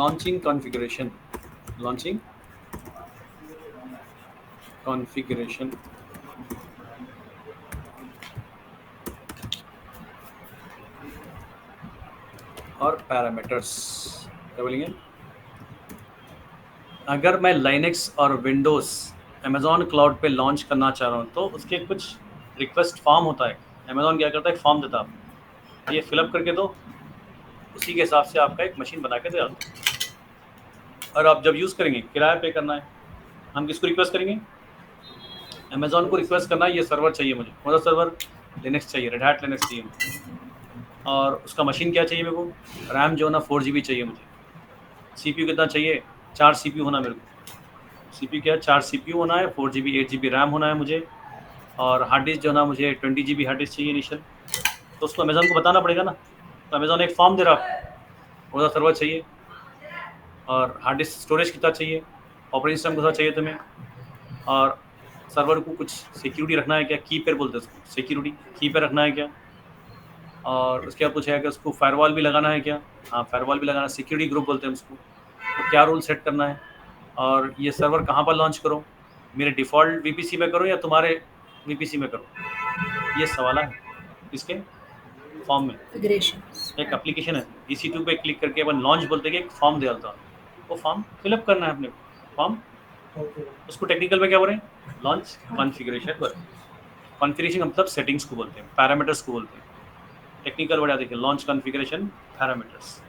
launching configuration और पैरामीटर्स क्या बोलेंगे? अगर मैं लाइनक्स और विंडोज़ अमेजॉन क्लाउड पे लॉन्च करना चाह रहा हूँ तो उसके कुछ रिक्वेस्ट फॉर्म होता है। अमेजॉन क्या करता है, एक फॉर्म देता है आपको, ये फिलअप करके दो, उसी के हिसाब से आपका एक मशीन बना के दे आता है। और आप जब यूज़ करेंगे, किराया पे करना है, हम किसको रिक्वेस्ट करेंगे? अमेजॉन को रिक्वेस्ट करना है ये सर्वर चाहिए मुझे, कौन सा सर्वर? लिनक्स चाहिए, रेड हैट लिनक्स चाहिए मुझे। और उसका मशीन क्या चाहिए मेरे को? रैम जो है ना 4 GB चाहिए मुझे। CPU कितना चाहिए? 4 CPU होना मेरे को। CPU क्या है? 4 CPU होना है, 4 GB 8 GB रैम होना है मुझे, और हार्ड डिस्क जो ना मुझे 20 GB हार्ड डिस्क चाहिए इनिशियल। तो उसको अमेजॉन को बताना पड़ेगा ना। तो अमेजॉन एक फॉर्म दे रहा है, कौन सा सर्वर चाहिए, और हार्ड डिस्क स्टोरेज कितना चाहिए, ऑपरेटिंग सिस्टम कौन सा चाहिए तुम्हें, और सर्वर को कुछ सिक्योरिटी रखना है क्या, की पेयर बोलते हैं उसको, सिक्योरिटी की पेयर रखना है क्या, और उसके बाद पूछा है कि उसको फायरवॉल भी लगाना है क्या। हाँ फायरवॉल भी लगाना है, सिक्योरिटी ग्रुप बोलते हैं उसको, तो क्या रूल सेट करना है, और ये सर्वर कहाँ पर लॉन्च करूँ, मेरे डिफ़ॉल्ट वीपीसी में करूँ या तुम्हारे वीपीसी में करूँ, ये सवाल है। इसके फॉर्म में
Configurations.
एक एप्लीकेशन है, EC2 पे क्लिक करके अपन लॉन्च बोलते कि एक फॉर्म डालता हूँ, वो फॉर्म फिलअप करना है अपने को, फॉर्म
ओके
उसको टेक्निकल में क्या बोल रहे हैं, लॉन्च कॉन्फ़िगरेशन। कॉन्फ़िगरेशन मतलब सेटिंग्स को बोलते हैं, पैरामीटर्स को बोलते हैं। टेक्निकल वर्ड देखिए, लॉन्च कॉन्फ़िगरेशन पैरामीटर्स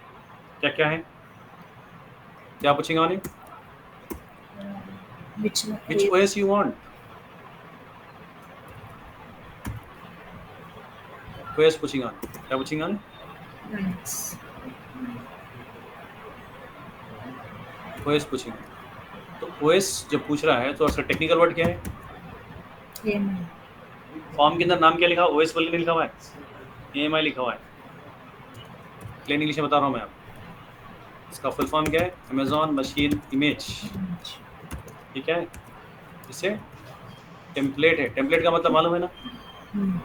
क्या क्या है, क्या पूछेंगे उन्हें,
Which
which OS you want, OS पूछेंगे उन्हें, क्या पूछेंगे उन्हें,
Linux.
ओएस पूछेंगे। तो ओएस जब पूछ रहा है तो उसका टेक्निकल वर्ड क्या है,
AMI.
फॉर्म के अंदर नाम क्या लिखा, ओएस बोल के लिखा हुआ है, AMI लिखा हुआ है, प्लेन इंग्लिश में बता रहा हूँ मैं आपको। इसका फुल फॉर्म क्या है, अमेजॉन मशीन इमेज,
Image.
ठीक है। इसे टेम्पलेट है, टेम्पलेट का मतलब मालूम है ना,
Hmm.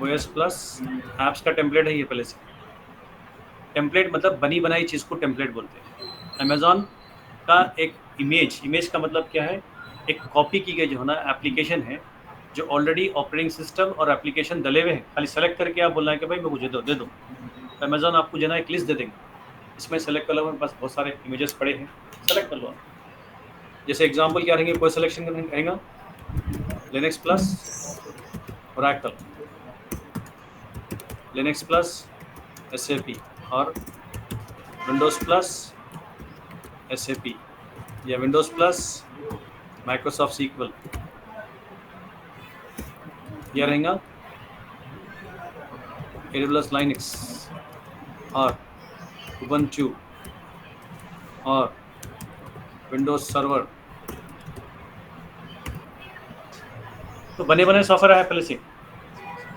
ओएस प्लस ऐप्स का टेम्पलेट है ये पहले से। टेम्पलेट मतलब बनी बनाई चीज़ को टेम्पलेट बोलते हैं। अमेजॉन का एक इमेज, इमेज का मतलब क्या है, एक कॉपी की गई जो है ना एप्लीकेशन है, जो ऑलरेडी ऑपरेटिंग सिस्टम और एप्लीकेशन डले हुए हैं, खाली सेलेक्ट करके आप बोलना है कि भाई मैं मुझे दे दो, तो अमेजॉन आपको जो है ना एक लिस्ट दे देंगे, इसमें सेलेक्ट कर लो, मेरे पास बहुत सारे इमेजेस पड़े हैं, सेलेक्ट कर लो आप। जैसे एग्जांपल क्या रहेंगे, कोई सिलेक्शन रहेगा, Linux plus Oracle, Linux plus SAP और विंडोज़ प्लस SAP या विंडोज़ प्लस माइक्रोसॉफ्ट सीक्वल, यह रहेगा AWS लाइनक्स और उबंटू और विंडोज़ सर्वर। तो बने बने सॉफ्टवेयर है पहले से,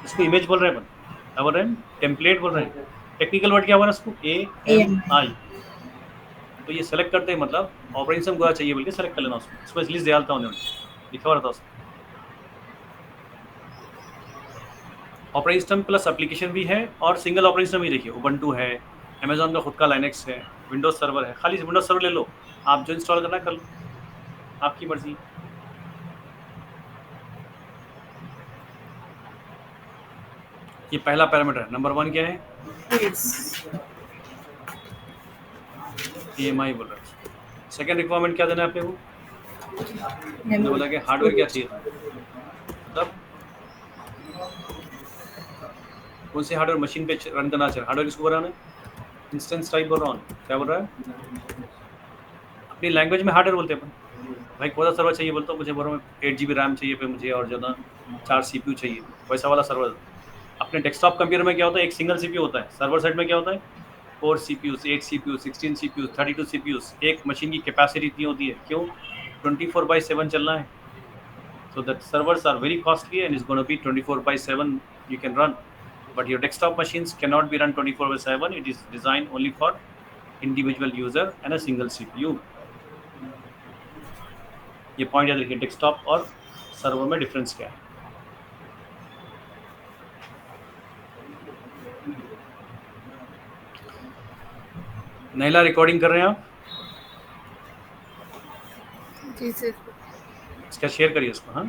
इसको इमेज बोल रहे हैं अपन, क्या बोल रहे हैं, टेम्पलेट बोल रहे हैं। टेक्निकल वर्ड क्या बोल रहा है उसको, AMI। तो ये सेलेक्ट करते हैं मतलब ऑपरेटिंग सिस्टम को चाहिए बोल के सेलेक्ट कर लेना उसको, उसको लिस्ट दे डालता हूँ, लिखा हुआ रहता है उसको। ऑपरेटिंग सिस्टम प्लस एप्लीकेशन भी है और सिंगल ऑपरेटिंग सिस्टम भी, देखिए उबंटू है, अमेजॉन का खुद का लाइनक्स है, विंडोज सर्वर है, खाली विंडोज सर्वर ले लो, आप जो इंस्टॉल करना कर लो, आपकी मर्जी। ये पहला पैरामीटर है, नंबर 1 क्या है,
Yes.
AMI बोल रहा है। सेकेंड रिक्वायरमेंट क्या देना है आपने को, मैंने
Memory.
बोला कि हार्डवेयर क्या चाहिए था, मतलब कौन से हार्डवेयर मशीन पे रन करना चाहिए, हार्डवेयर किसको बनाना है, इंस्टेंस टाइप बोल रहा हूँ, क्या बोल रहा है, अपनी लैंग्वेज में हार्डवेयर बोलते हैं अपन। भाई कौन सा सर्वर चाहिए बोलता हूँ, मुझे बोल रहा हूँ 8 GB रैम चाहिए पे मुझे और ज़्यादा 4 CPU चाहिए, वैसा वाला सर्वर। अपने डेस्कटॉप कंप्यूटर में क्या होता है, एक सिंगल CPU होता है, सर्वर साइड में क्या होता है 4 CPUs, 8 CPUs, 16 CPUs, 32 CPUs। एक मशीन की कैपेसिटी इतनी होती है, क्यों, 24/7 चलना है। So that servers are very costly and it's going to be 24/7 you can run, but your desktop machines cannot be run 24/7. It is designed only for individual user and a single CPU. ये point याद रखिए, desktop और server में difference क्या है। नैला recording कर रहे हैं आप,
जी सर।
इसका शेयर करिए इसको। हाँ,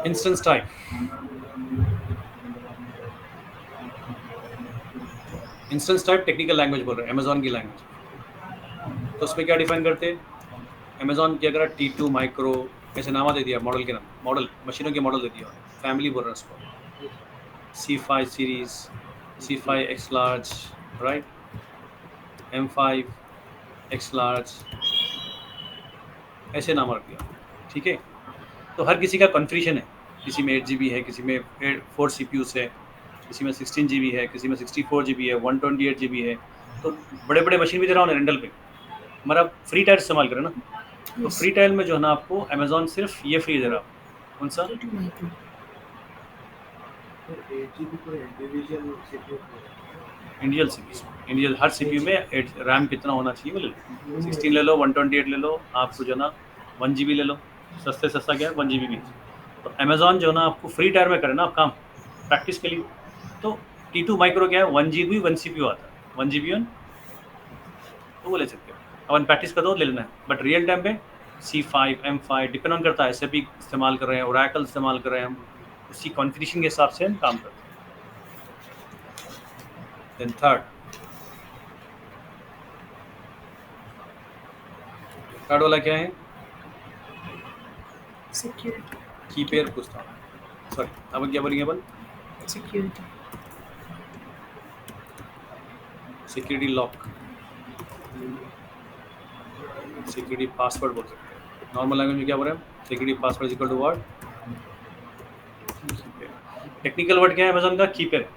instance type, instance type technical language बोल रहे हैं, अमेजॉन की लैंग्वेज। तो उसमें क्या डिफाइन करते हैं, अमेजॉन की अगर T2 माइक्रो ऐसे नाम दे दिया, मॉडल के नाम, मॉडल मशीनों के मॉडल दे दिया, फैमिली बोल रहे हैं उसको, C5 series, C5 X large, right, M5 X large, ऐसे नाम रख दिया, ठीक है। तो हर किसी का कॉन्फ़िगरेशन है, किसी में 8 GB है, किसी में 4 CPUs है, किसी में 16 GB है, किसी में 64 GB है, 128 GB है। तो बड़े बड़े मशीन भी दे रहा हूँ रेंटल पे, मगर आप फ्री टायर इस्तेमाल करें ना, तो फ्री टायर में जो है ना आपको अमेजॉन सिर्फ ये फ्री दे रहा है, कौन सा,
32 micro.
तो 8 GB को इंडिविजुअल CPU
इंडियल CPU, इंडियल हर CPU में रैम कितना होना चाहिए वो ले लो, 16 ले लो, 128 ले लो, आपको जो है ना 1 GB ले लो, सस्ते सस्ता क्या है 1 GB भी। तो अमेजॉन जो है ना आपको फ्री टायर में करे ना आप काम प्रैक्टिस के लिए, तो T2 माइक्रो क्या है 1 GB 1 CPU आता है, 1 GB तो वो ले सकते हो। अपन प्रैक्टिस कर दो ले लेना है, बट रियल टाइम पे C5 M5 डिपेंड ऑन करता है, SAP इस्तेमाल कर रहे हैं, ओरेकल इस्तेमाल कर रहे हैं हम, उसी कॉन्फ़िगरेशन के हिसाब से हम काम करते हैं। देन थर्ड वाला क्या है?
Security.
की पेयर पूछता हूँ, सॉरी अब क्या बोलेंगे अपन?
Security.
Security lock, security password बोल सकते हैं। नॉर्मल लैंग्वेज में क्या बोल रहे हैं? Security password equal to what? Technical word क्या है अमेज़न का? की पेयर,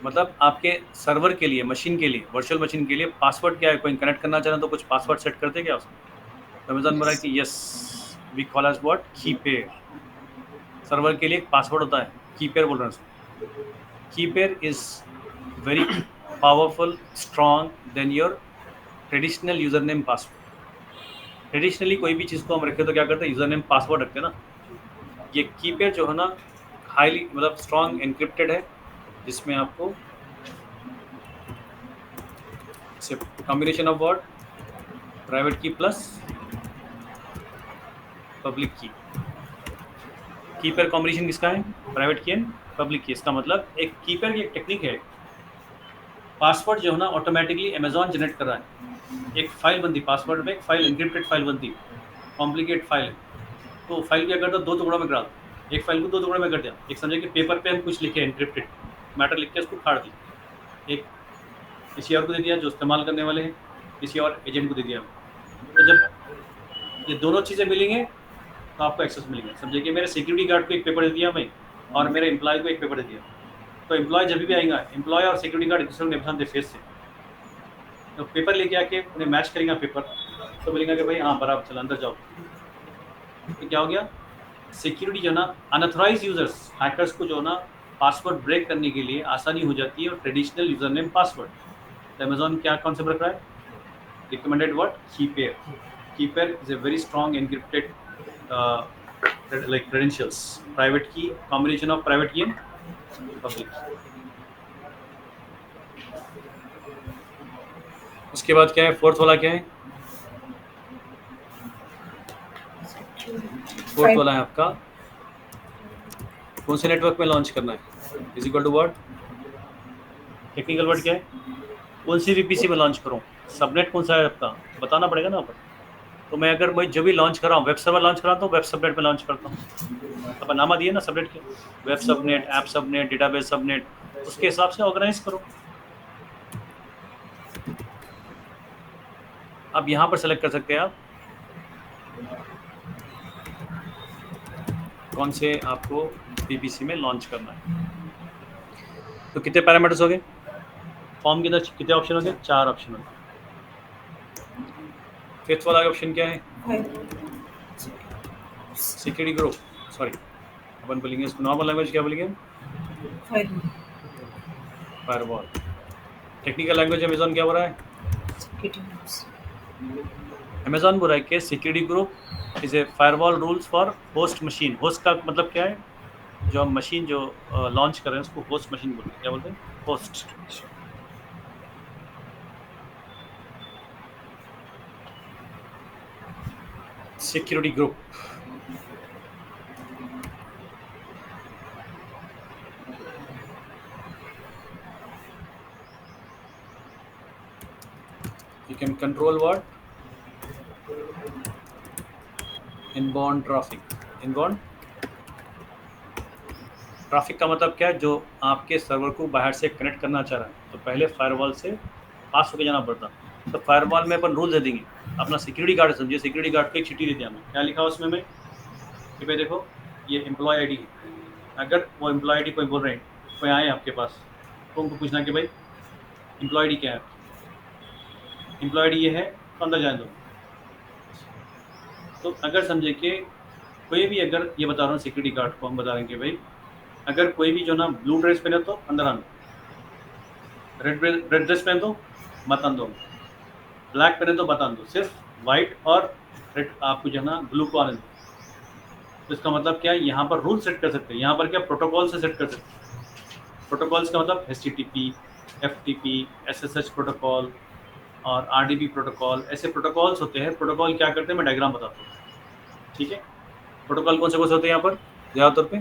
मतलब आपके सर्वर के लिए, मशीन के लिए, वर्चुअल मशीन के लिए पासवर्ड क्या है? कोई कनेक्ट करना चाहे तो कुछ पासवर्ड सेट करते क्या उसमें? तो अमेज़न बोला कि yes we call as what? Key pair. Server के लिए एक पासवर्ड होता है, की पेयर बोल रहे हैं उसको। Key pair is very powerful, strong than your traditional user name password. Traditionally कोई भी चीज़ को हम रखें तो क्या करते हैं? यूजर नेम पासवर्ड रखते हैं ना। ये की पेयर जो है ना हाईली मतलब स्ट्रॉन्ग एनक्रिप्टेड है, जिसमें आपको कॉम्बिनेशन ऑफ वर्ड प्राइवेट की प्लस पब्लिक की। की पेयर कॉम्बिनेशन किसका है? प्राइवेट की एंड पब्लिक की। इसका मतलब एक की पेयर की एक टेक्निक है, पासवर्ड जो है ना ऑटोमेटिकली अमेज़न जनरेट कर रहा है। एक फाइल बनती पासवर्ड में, एक फाइल एनक्रिप्टेड फाइल बनती, कॉम्प्लिकेट फाइल है, तो फाइल क्या करता है? 2 टुकड़ों में कर देता। एक फाइल को 2 टुकड़ों में कर दिया। एक समझे कि पेपर पे हम कुछ लिखे एनक्रिप्टेड मैटर लिख के उसको फाड़ दिया, एक किसी और को दे दिया जो इस्तेमाल करने वाले हैं, किसी और एजेंट को दे दिया। तो जब ये दोनों चीज़ें मिलेंगे तो आपको एक्सेस मिलेगा। समझिए कि मेरे सिक्योरिटी गार्ड को एक पेपर दे दिया मैं, और मेरे एम्प्लॉय को एक पेपर दे दिया, तो एम्प्लॉय जब भी आएगा, एम्प्लॉय और सिक्योरिटी गार्ड एक दूसरे को निशान दे फेस से, तो पेपर लेके आके उन्हें मैच करेंगे पेपर, तो बोलेंगे कि भाई हाँ बराबर, चलो अंदर जाओ। तो क्या हो गया? सिक्योरिटी जो ना अनऑथराइज यूजर्स, हैकर्स को जो ना पासवर्ड ब्रेक करने के लिए आसानी हो जाती है, और ट्रेडिशनल यूजर नेम पासवर्ड। तो अमेज़न क्या कॉन्सेप्ट रख रहा है? Recommended what? Key pair. की pair is a very strong encrypted like credentials, private key, combination of private key and public key। उसके बाद क्या है? फोर्थ वाला क्या है? फोर्थ वाला है आपका कौन से नेटवर्क में लॉन्च करना है? Is equal to what? Technical word क्या है? कौन सी VPC में लॉन्च करूँ? सबनेट कौन सा है आपका? बताना पड़ेगा ना अपन। तो मैं अगर मैं जब भी लॉन्च कर रहा हूँ, वेब सर्वर लॉन्च कर रहा हूँ, तो वेब सबनेट में लॉन्च करता हूँ। अपन नामा दिए ना सबनेट के, web subnet, app subnet, database subnet, उसके हिसाब से ऑर्गेनाइज करो। अब यहाँ पर सेलेक्ट कर सकते हैं आप कौन से आपको VPC में लॉन्च करना है। तो कितने पैरामीटर्स हो गए? फॉर्म के अंदर कितने ऑप्शन हो गए? 4 ऑप्शन हो गए। फिफ्थ वाला ऑप्शन क्या है? सिक्योरिटी ग्रुप, सॉरी अपन बोलेंगे इसको नॉर्मल लैंग्वेज क्या बोलेंगे? फायरवॉल। टेक्निकल लैंग्वेज अमेज़न क्या बोल रहा है? अमेज़न बोल रहा है कि security group is a firewall rules for host machine. Host का मतलब क्या है? जो हम मशीन जो लॉन्च कर रहे हैं उसको होस्ट मशीन बोलते हैं। क्या बोलते हैं? Host. Security group you can control what? Inbound traffic। Inbound traffic का मतलब क्या है? जो आपके सर्वर को बाहर से कनेक्ट करना चाह रहा है, तो पहले फायरवॉल से पास होकर जाना पड़ता। तो फायरवॉल में अपन रूल दे देंगे। अपना सिक्योरिटी गार्ड समझिए, सिक्योरिटी गार्ड को एक चिट्ठी दे दिया मैं, क्या लिखा उसमें मैं कि भाई देखो ये एम्प्लॉय आईडी है। अगर वो एम्प्लॉय आईडी कोई बोल रहे हैं, कोई आए आपके पास, तो उनको पूछना कि भाई एम्प्लॉय आईडी क्या है? एम्प्लॉय आईडी ये है, तो अंदर जाने दो। तो अगर समझे कि कोई भी, अगर ये बता रहा हूँ सिक्योरिटी गार्ड को हम बता रहे हैं कि भाई अगर कोई भी जो ना ब्लू ड्रेस पहने तो अंदर आना, रेड ड्रेस पहने तो मत आने दो, ब्लैक पहने तो मत आने दो, सिर्फ वाइट और रेड आपको जो है ना ब्लू को आने दो। तो इसका मतलब क्या है? यहाँ पर रूल सेट कर सकते हैं। यहाँ पर क्या प्रोटोकॉल से सेट कर सकते हैं। प्रोटोकॉल्स का मतलब HTTP, FTP, SSH प्रोटोकॉल और RDP प्रोटोकॉल, ऐसे प्रोटोकॉल्स होते हैं। प्रोटोकॉल क्या करते हैं मैं डायग्राम बताता हूँ, ठीक है। प्रोटोकॉल कौन से होते हैं यहाँ पर ज़्यादातर पे,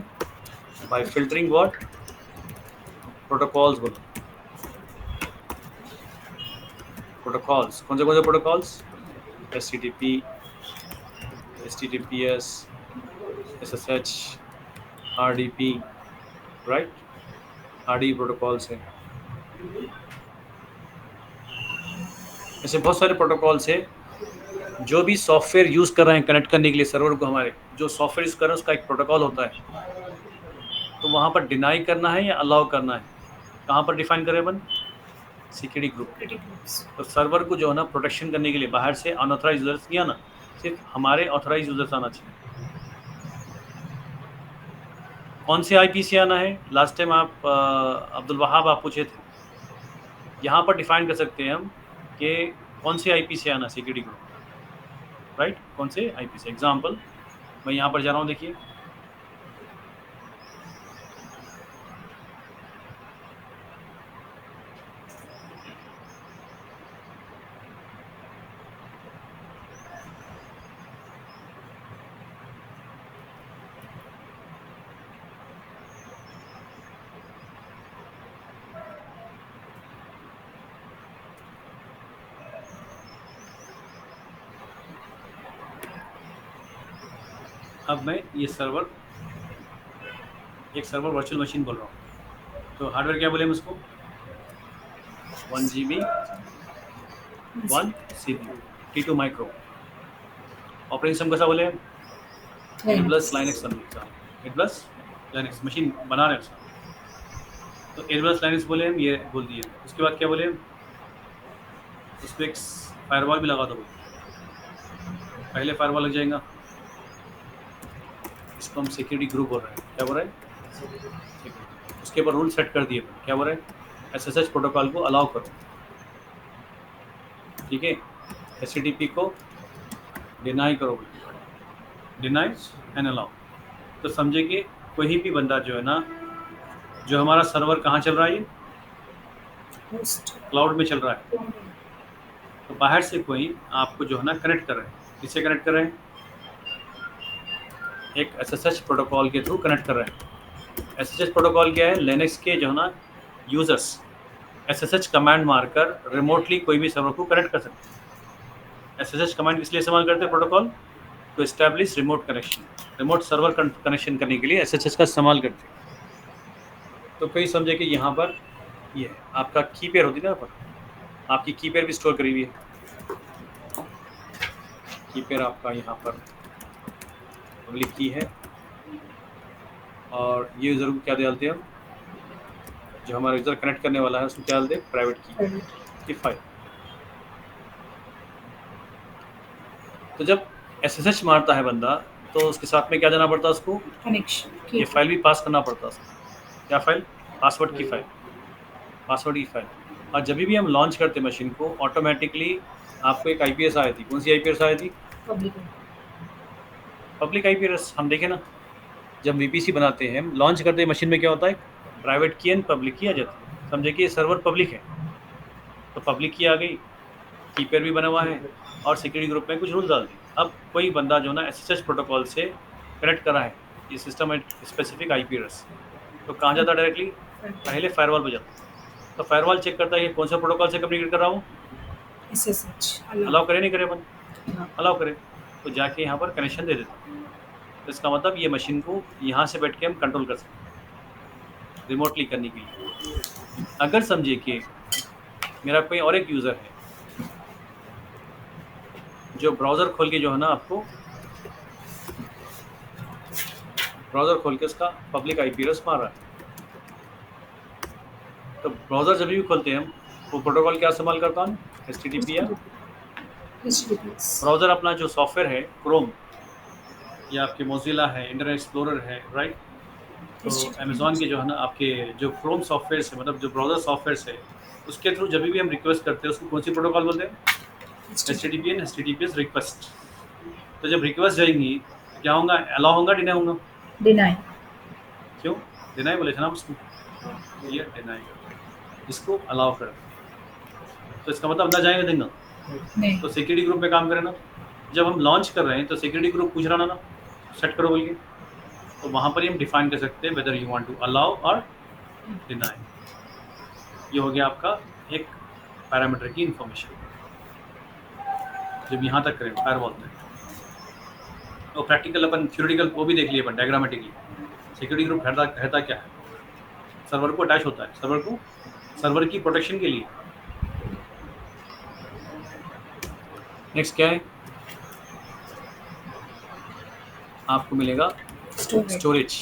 बाय फिल्टरिंग व्हाट प्रोटोकॉल्स बोलो। प्रोटोकॉल्स कौन से protocols, HTTP, HTTPS, SSH, RDP, right, RDP protocols है। ऐसे बहुत सारे प्रोटोकॉल्स है। जो भी सॉफ्टवेयर यूज़ कर रहे हैं कनेक्ट करने के लिए सर्वर को, हमारे जो सॉफ्टवेयर यूज़ कर रहे हैं उसका एक प्रोटोकॉल होता है। तो वहाँ पर डिनाई करना है या अलाउ करना है, कहाँ पर डिफाइन करें अपन, सिक्योरिटी ग्रुप। तो सर्वर को जो है ना प्रोटेक्शन करने के लिए बाहर से अनऑथराइज यूजर्स नहीं आना, सिर्फ हमारे ऑथराइज यूजर्स आना चाहिए। कौन से IP से आना है, लास्ट टाइम आप अब्दुल वहाब आप पूछे थे। यहाँ पर डिफाइन कर सकते हैं हम कि कौन से IP से आना सिक्योरिटी ग्रुप, राइट, कौन से IP से। एग्जांपल मैं यहाँ पर जा रहा हूँ, देखिए अब मैं ये सर्वर, एक सर्वर वर्चुअल मशीन बोल रहा हूँ। तो हार्डवेयर क्या बोले हम उसको, 1 GB 1 CPU T2 micro. Operating system कैसा बोले, एडब्लस लाइनक्स एडब्लस लाइनक्स मशीन बना रहे हैं उसका, तो एडब्लस लाइनक्स बोले हम, ये बोल दिए। उसके बाद क्या बोले हम, उस पर एक फायरवॉल भी लगा दो। पहले फायरवॉल लग जाएगा, इसको हम सिक्योरिटी ग्रुप बोल रहे हैं। क्या बोल रहे हैं, उसके ऊपर रूल सेट कर दिए। क्या बोल रहे हैं, SSH प्रोटोकॉल को अलाउ करो, ठीक है। HTTP को डिनाई करो, डिनाई एंड अलाउ। तो समझे कि कोई भी बंदा जो है ना, जो हमारा सर्वर कहाँ चल रहा है, ये क्लाउड में चल रहा है। तो बाहर से कोई आपको जो है ना कनेक्ट कर रहे हैं, किससे कनेक्ट कर रहे हैं, एक SSH प्रोटोकॉल के थ्रू कनेक्ट कर रहे हैं। SSH प्रोटोकॉल क्या है, लिनक्स के जो है ना यूजर्स SSH कमांड मारकर रिमोटली कोई भी सर्वर को कनेक्ट कर सकते हैं। SSH कमांड किस लिए इस्तेमाल करते हैं प्रोटोकॉल, तो establish remote connection, remote server connection करने के लिए SSH का इस्तेमाल करते हैं। तो कोई समझे कि यहाँ पर ये आपका की पेयर होती है ना, पर आपकी की पेयर भी स्टोर करी हुई है। की पेयर आपका यहाँ पर पब्लिक की है, और ये यूज़र को क्या डालते हैं हम, जो हमारा यूज़र कनेक्ट करने वाला है उसको क्या डालते हैं, प्राइवेट की फाइल। तो जब SSH मारता है बंदा, तो उसके साथ में क्या देना पड़ता है उसको,
कनेक्शन
ये फाइल भी पास करना पड़ता है उसको। क्या फाइल, पासवर्ड की फाइल, पासवर्ड की फाइल। और जब भी हम लॉन्च करते मशीन को, ऑटोमेटिकली आपको एक IPS आई थी। कौन सी IPS आई थी, पब्लिक IPS। हम देखें ना, जब VPC बनाते हैं, लॉन्च करते हैं मशीन में, क्या होता है, प्राइवेट की एंड पब्लिक की आ जाती है। समझे कि ये सर्वर पब्लिक है, तो पब्लिक की आ गई, की पेयर भी बना हुआ है, और सिक्योरिटी ग्रुप में कुछ रूल डाल दिए। अब कोई बंदा जो ना SSH प्रोटोकॉल से कनेक्ट करा है, ये सिस्टम है स्पेसिफिक IPS, तो कहाँ जाता है डायरेक्टली, पहले फायरवॉल पे जाता है। तो फायरवॉल चेक करता है ये कौन सा प्रोटोकॉल से कम्युनिकेट कर रहा हूँ, अलाउ करे नहीं करे, अपन अलाउ करे तो जाके यहाँ पर कनेक्शन दे देता हूँ। तो इसका मतलब ये मशीन को यहाँ से बैठ के हम कंट्रोल कर सकते हैं रिमोटली करने के लिए। अगर समझे कि मेरा कोई और एक यूज़र है जो ब्राउज़र खोल के जो है ना, आपको ब्राउज़र खोल के उसका पब्लिक IPS मार रहा है, तो ब्राउज़र जब भी खोलते हैं हम, वो प्रोटोकॉल क्या इस्तेमाल करता हूँ, HTTP या ब्राउज़र अपना जो सॉफ्टवेयर है, क्रोम या आपके मोजिला है, इंटरनेट एक्सप्लोरर है, राइट। तो अमेज़ॉन के जो है ना आपके जो क्रोम सॉफ्टवेयर है, मतलब जो ब्राउज़र सॉफ्टवेयर है, उसके थ्रू जब भी हम रिक्वेस्ट करते हैं उसको कौन सी प्रोटोकॉल बोलते हैं, HTTP एंड HTTPS रिक्वेस्ट। तो जब रिक्वेस्ट जाएंगी क्या होगा, अलाउ होगा, डिनाई होगा,
डिनाई।
क्यों डिनाई बोले थे ना उसको, ये डिनाई। इसको अलाउ करें, तो इसका मतलब अंदर जाएंगे देंगे,
नहीं
तो सिक्योरिटी ग्रुप पे काम करें ना। जब हम लॉन्च कर रहे हैं तो सिक्योरिटी ग्रुप पूछ रहा ना सेट करो बोल के, तो वहाँ पर ही हम डिफाइन कर सकते हैं whether you want to allow और डिनाई। ये हो गया आपका एक पैरामीटर की इंफॉर्मेशन। जब यहाँ तक करें फायरवॉल तक, तो प्रैक्टिकल अपन थ्योरेटिकल वो भी देख लिए अपन डायग्रामेटिकली। सिक्योरिटी ग्रुप रहता क्या है, सर्वर को अटैच होता है, सर्वर की प्रोटेक्शन के लिए। नेक्स्ट क्या है, आपको मिलेगा स्टोरेज।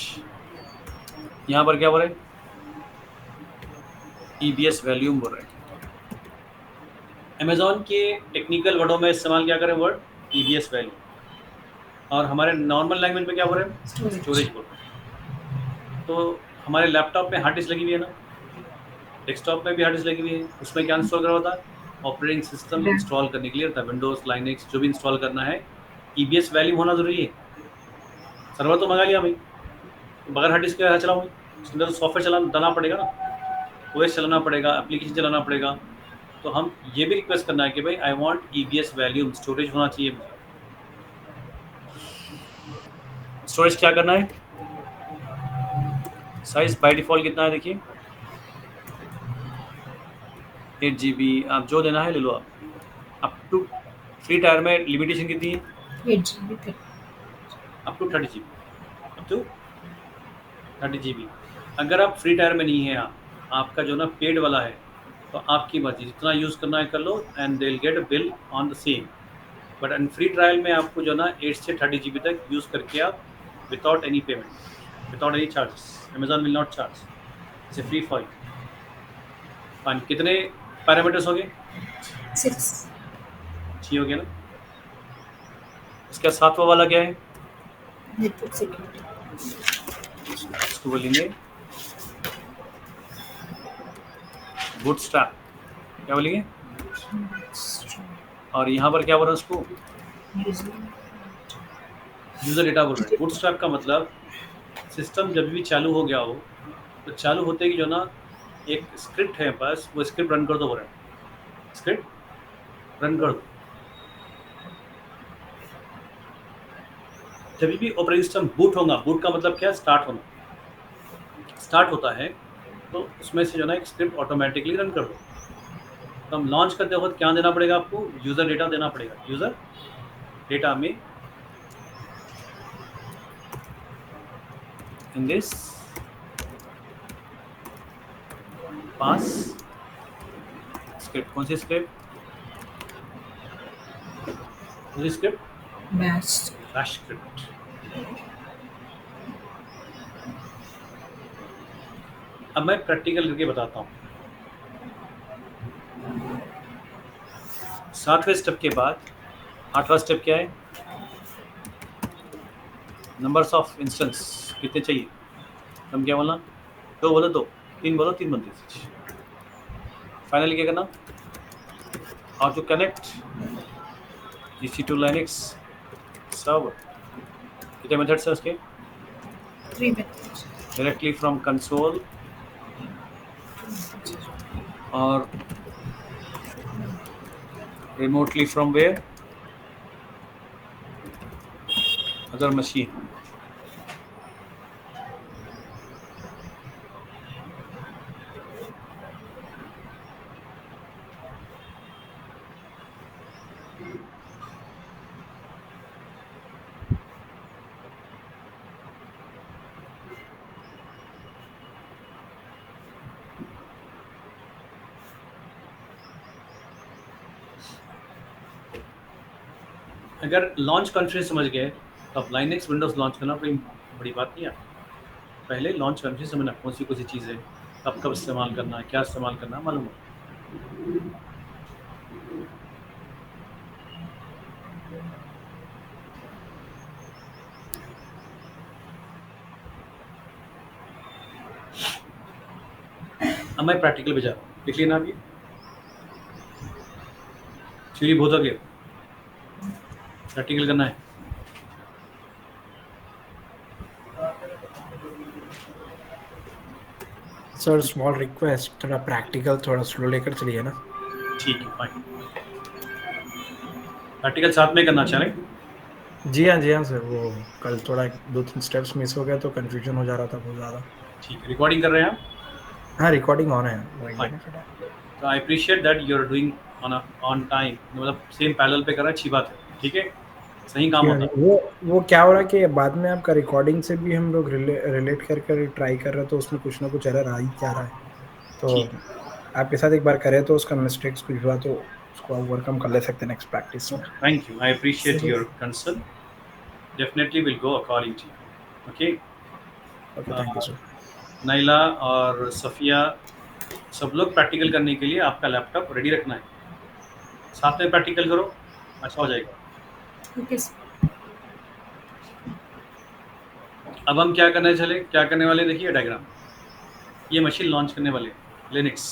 यहाँ पर क्या बोल रहे हैं, EBS वैल्यूम बोल रहे हैं। अमेजोन के टेक्निकल वर्डों में इस्तेमाल क्या करें वर्ड EBS वैल्यू, और हमारे नॉर्मल लैंग्वेज में क्या बोल रहे हैं, स्टोरेज बोल रहे हैं। तो हमारे लैपटॉप में हार्ड डिस्क लगी हुई है ना, डेस्कटॉप में भी हार्ड डिस्क लगी हुई है, उसमें क्या इंस्टॉल करा होता है, ऑपरेटिंग सिस्टम इंस्टॉल करने के लिए रहता है, विंडोज लाइनक्स जो भी इंस्टॉल करना है EBS वैल्यू होना जरूरी है। सर्वर तो मंगा लिया भाई, बगैर हार्ड डिस्क के चलाऊँ, उसके अंदर तो सॉफ्टवेयर डालना पड़ेगा ना, OS चलाना पड़ेगा, एप्लीकेशन चलाना पड़ेगा। तो हम ये भी रिक्वेस्ट करना है कि भाई I want EBS volume, storage होना चाहिए मुझे। स्टोरेज क्या करना है, साइज बाय डिफॉल्ट कितना है देखिए 8 GB, आप जो देना है ले लो आप। अप टू फ्री टायर में लिमिटेशन कितनी है,
8 GB तक।
Up to 30 GB, up to 30 GB। अगर आप फ्री टायर में नहीं है, आपका जो ना पेड वाला है, तो आपकी मर्जी जितना यूज़ करना है कर लो, and they will get a bill on the same. But in free trial में आपको जो ना 8 से 30 GB तक यूज़ करके आप without any payment, without any charges, Amazon will not charge, it's free for you. Fine, कितने पैरामीटर्स हो गए,
6
ठीक हो गया ना। इसका सातवां वाला क्या है,
नेटवर्क सिक्योरिटी।
इसको बोलेंगे बूटस्ट्रैप, क्या बोलेंगे, और यहाँ पर क्या बोल रहे हैं उसको, यूज़र डेटा बोल रहे हैं। बूटस्ट्रैप का मतलब सिस्टम जब भी चालू हो गया हो, तो चालू होते ही जो ना एक स्क्रिप्ट है बस, वो स्क्रिप्ट रन कर दो बोल रहे हैं, स्क्रिप्ट रन कर दो। जब भी ऑपरेटिंग सिस्टम बूट होगा, बूट का मतलब क्या है, स्टार्ट होना, स्टार्ट होता है तो उसमें से जो ना एक स्क्रिप्ट ऑटोमेटिकली रन कर दो। तो हम लॉन्च करते वक्त क्या देना पड़ेगा आपको, यूज़र डेटा देना पड़ेगा। यूज़र डेटा में इन दिस पास स्क्रिप्ट, कौन सी script, script
batch
bash script. अब मैं प्रैक्टिकल करके बताता हूँ। 7वें स्टेप के बाद 8वां स्टेप क्या है, नंबर्स ऑफ इंस्टेंस कितने चाहिए, हम क्या बोलना, 2 बोलो 2, 3 बोलो 3 बनते। फाइनली क्या करना, और to connect EC2 Linux server, कितने मेथड्स हैं उसके,
3 methods।
डायरेक्टली फ्रॉम कंसोल और remotely from where, other machine। अगर लॉन्च कॉन्फ़िगरेशन समझ गए तो अब लाइनक्स विंडोज़ लॉन्च करना बड़ी बात नहीं है। पहले लॉन्च कॉन्फ़िगरेशन समझना, कौन सी चीज़ें कब कब इस्तेमाल करना है, क्या इस्तेमाल करना है, मालूम हो। अब मैं प्रैक्टिकल पे जा रहा हूँ, लिख लेना। अभी थ्योरी बहुत हो गया, प्रैक्टिकल करना है।
सर स्मॉल रिक्वेस्ट, थोड़ा प्रैक्टिकल थोड़ा स्लो लेकर चलिए ना।
ठीक है, फाइन। प्रैक्टिकल साथ में करना चाह रहे हैं?
जी हाँ सर, वो कल थोड़ा 2-3 स्टेप्स मिस हो गया तो कंफ्यूजन हो जा रहा था बहुत ज़्यादा।
ठीक है, रिकॉर्डिंग कर रहे हैं आप?
हाँ, रिकॉर्डिंग ऑन है, वही
फाइन।
बेनिफिट है।
तो I appreciate that you are doing on time, मतलब सेम पैरेलल पे कर रहे हैं, अच्छी बात है, ठीक है, सही काम
जी हाँ
होता
जी,
है।
वो क्या हो रहा है कि बाद में आपका रिकॉर्डिंग से भी हम लोग रिलेट कर ट्राई कर रहे हैं, तो उसमें कुछ ना कुछ एरर आ ही क्या रहा है। तो
ठीक है,
आपके साथ एक बार करें तो उसका मिस्टेक्स कुछ हुआ तो उसको ओवरकम कर ले सकते हैं नेक्स्ट प्रैक्टिस में।
Thank you, I appreciate
sir
your concern, definitely will go according to you. Okay,
okay, thank you sir.
Naila और सफ़िया, सब लोग प्रैक्टिकल करने के लिए आपका लैपटॉप रेडी रखना है, साथ में प्रैक्टिकल करो, अच्छा हो जाएगा।
Okay, sir.
अब हम क्या करने वाले हैं, देखिए डायग्राम। ये मशीन लॉन्च करने वाले हैं, लिनक्स।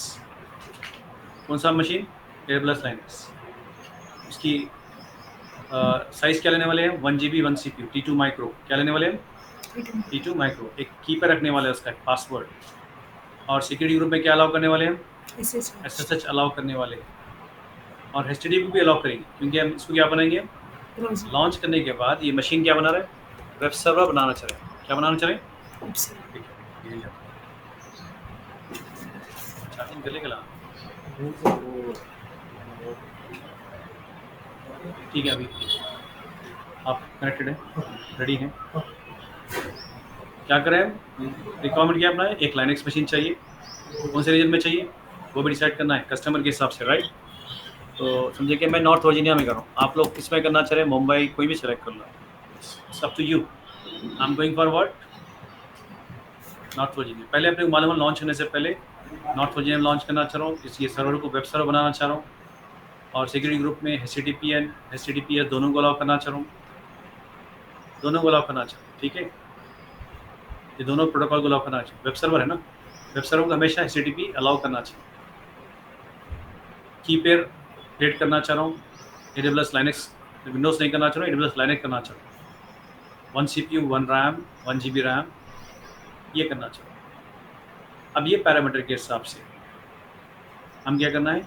कौन सा मशीन? एयरप्लस लाइनक्स। इसकी साइज़ क्या लेने वाले हैं? 1 GB 1 CPU T2 माइक्रो। क्या लेने वाले हैं? T2 micro. एक कीपर रखने वाले हैं, उसका पासवर्ड। और सिक्योरिटी ग्रुप में क्या अलाउ करने वाले हैं? SSH अलाउ करने वाले हैं, और HTTP भी अलाउ करेंगे, क्योंकि हम इसको क्या बनाएंगे, लॉन्च करने के बाद ये मशीन क्या बना रहे हैं, वेब सर्वर बनाना चाह रहे हैं। क्या बनाना चाह रहे हैं? ठीक है, चार्जिंग कर लेगा। ठीक है, अभी आप कनेक्टेड हैं, रेडी हैं। क्या करें हम? रिक्वायरमेंट क्या अपना है? एक लाइनक्स मशीन चाहिए। कौन से रीजन में चाहिए वो भी डिसाइड करना है कस्टमर के हिसाब से, राइट। तो समझिए कि मैं नॉर्थ वर्जीनिया में कर रहा हूँ, आप लोग किस में करना चाह रहे हैं, मुंबई, कोई भी सिलेक्ट कर लो, it's up to you. I am going for what? North Virginia. पहले अपने मालूम लॉन्च होने से पहले नॉर्थ वर्जीनिया में लॉन्च करना चाह रहा हूँ, इसलिए सर्वर को वेब सर्वर बनाना चाह रहा हूँ, और सिक्योरिटी ग्रुप में HTTPS दोनों को अलाउ करना चाह रहा हूँ, दोनों को अलाउ करना चाह रहा हूँ, ठीक है। ये दोनों प्रोटोकॉल को अलाउ करना चाहिए। वेब सर्वर है ना, वेब सर्वर को हमेशा HTTP अलाउ करना चाहिए। की पेयर क्रिएट करना चाह रहा हूँ, AWS लाइनक्स, विंडोज़ नहीं करना चाह रहा हूँ, AWS लाइनक्स करना चाह रहा हूँ। 1 CPU 1 RAM 1 GB रैम, ये करना चाह रहा हूँ। अब ये पैरामीटर के हिसाब से हम क्या करना है,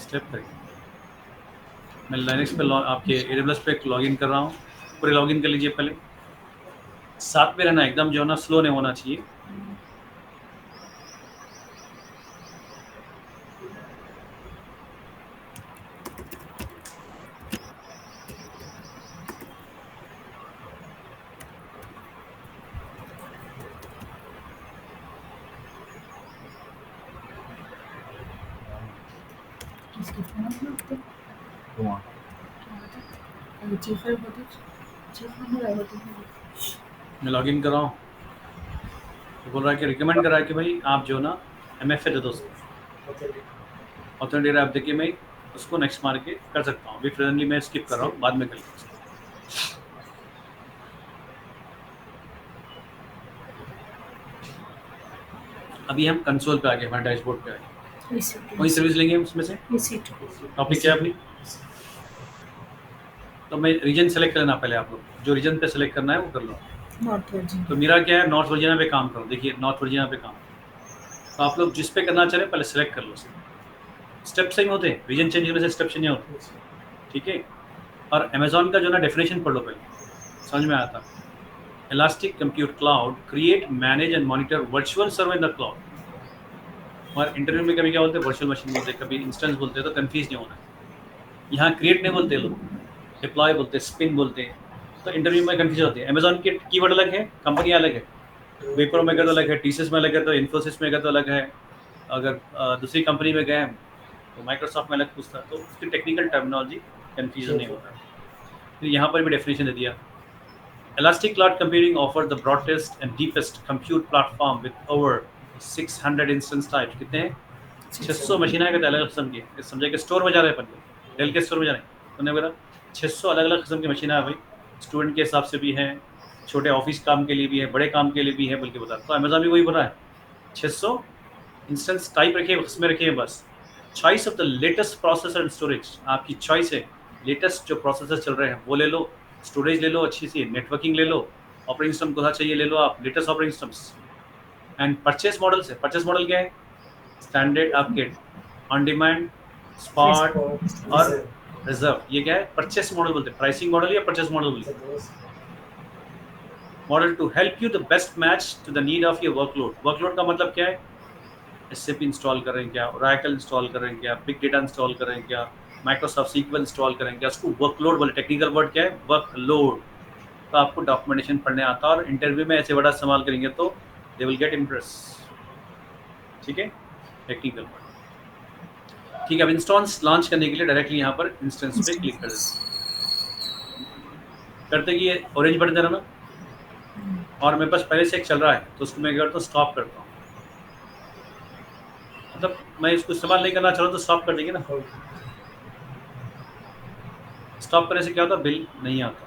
स्टेप करेंगे। मैं लाइनक्स पे आपके AWS पे लॉगिन कर रहा हूँ, पूरे लॉगिन कर लीजिए पहले, साथ में रहना, एकदम जो है ना स्लो नहीं होना चाहिए। मैं लॉगिन कर रहा हूँ, तो बोल रहा है कि रिकमेंड कर रहा है कि भाई आप जो ना MFA दे दो उसको, ऑथेंटिकेट ऐप देखिए, मैं उसको नेक्स्ट मार के कर सकता हूँ। अभी प्रेजेंटली मैं स्किप कर रहा हूँ, बाद में कर लूँगा। अभी हम कंसोल पे आ गए, हमारे डैशबोर्ड पे आ गए। वही सर्विस लेंगे हम उसमें से। टॉपिक क्या है अपनी? तो मैं रीजन सेलेक्ट कर लेना पहले, आप लोग जो रीजन पे सेलेक्ट करना है वो कर लो।
Not virgin.
तो मेरा क्या है, नॉर्थ वर्जीनिया पे काम करो। देखिए नॉर्थ वर्जीनिया पे काम, तो आप लोग जिस पे करना चाह रहे हैं पहले सेलेक्ट कर लो। स्टेप सेम होते हैं, रीजन चेंज होने से स्टेप चेंज होते, ठीक है। और अमेजोन का जो ना डेफिनेशन पढ़ लो पहले, समझ में आता। Elastic compute cloud create manage and monitor virtual server in the cloud. और इंटरव्यू में कभी क्या बोलते हैं, वर्चुअल मशीन बोलते हैं, कभी इंस्टेंस बोलते हैं, तो कंफ्यूज नहीं होना है। यहाँ क्रिएट नहीं बोलते लोग, डिप्लॉय बोलते हैं, स्पिन बोलते हैं, तो इंटरव्यू में कंफ्यूज होती है। अमेजोन के कीवर्ड अलग है, कंपनी अलग है, विप्रो में गए तो अलग है, TCS में अलग है, तो इन्फोसिस में गए तो अलग है, अगर दूसरी कंपनी में गए तो माइक्रोसॉफ्ट में अलग पूछता है, तो उसकी टेक्निकल टर्मिनोलॉजी कन्फ्यूजन नहीं होता है। फिर यहाँ पर भी डेफिनेशन दे दिया, Elastic Cloud Computing offers the broadest and deepest compute platform with over 600 instance types। कितने हैं? 600 मशीन है, अलग अलग किस्म की। समझे कि स्टोर में जा रहे हैं, अपन डेल के स्टोर में जा रहे हैं, उन्होंने बोला 600 अलग अलग किस्म की मशीन है भाई, स्टूडेंट के हिसाब से भी है, छोटे ऑफिस काम के लिए भी है, बड़े काम के लिए भी है, बोल के बता। तो अमेजोन भी वही बोल रहा है, 600 इंस्टेंस टाइप रखिए, उसमें रखिए बस। Choice of the latest processor and storage, आपकी चॉइस है, लेटेस्ट जो प्रोसेसर चल रहे हैं वो ले लो, स्टोरेज ले लो अच्छी सी, नेटवर्किंग ले लो, ऑपरेटिंग सिस्टम कौन सा चाहिए ले लो आप, latest operating systems. And purchase model से, परचेस मॉडल क्या है? Standard, upgrade, on demand, spot और रिजर्व। ये क्या है? परचेस मॉडल बोलते हैं। प्राइसिंग मॉडल या परचेस मॉडल बोलते हैं। Model to help you the best match to the need of your workload. Workload का मतलब क्या है? SAP इंस्टॉल कर रहे हैं क्या, Oracle इंस्टॉल कर रहे हैं क्या, बिग डेटा इंस्टॉल कर रहे हैं क्या, माइक्रोसॉफ्ट सीक्वल इंस्टॉल कर रहे हैं क्या, उसको वर्कलोड बोले। टेक्निकल वर्ड क्या है? वर्कलोड। तो आपको डॉक्यूमेंटेशन पढ़ने आता है और इंटरव्यू में ऐसे बड़ा सवाल करेंगे तो दे विल गेट इम्प्रेस। ठीक है, टेक्निकल वर्ड। ठीक है, अब इंस्टेंस लॉन्च करने के लिए डायरेक्टली यहाँ पर इंस्टेंस पे क्लिक कर देते करते कि ये ऑरेंज बटन देना ना, और मेरे पास पहले से एक चल रहा है तो उसको मैं क्या करता हूँ? स्टॉप करता हूँ। मतलब मैं इसको इस्तेमाल नहीं करना चाह रहा तो स्टॉप कर देंगे ना। स्टॉप करने से क्या होता? बिल नहीं आता।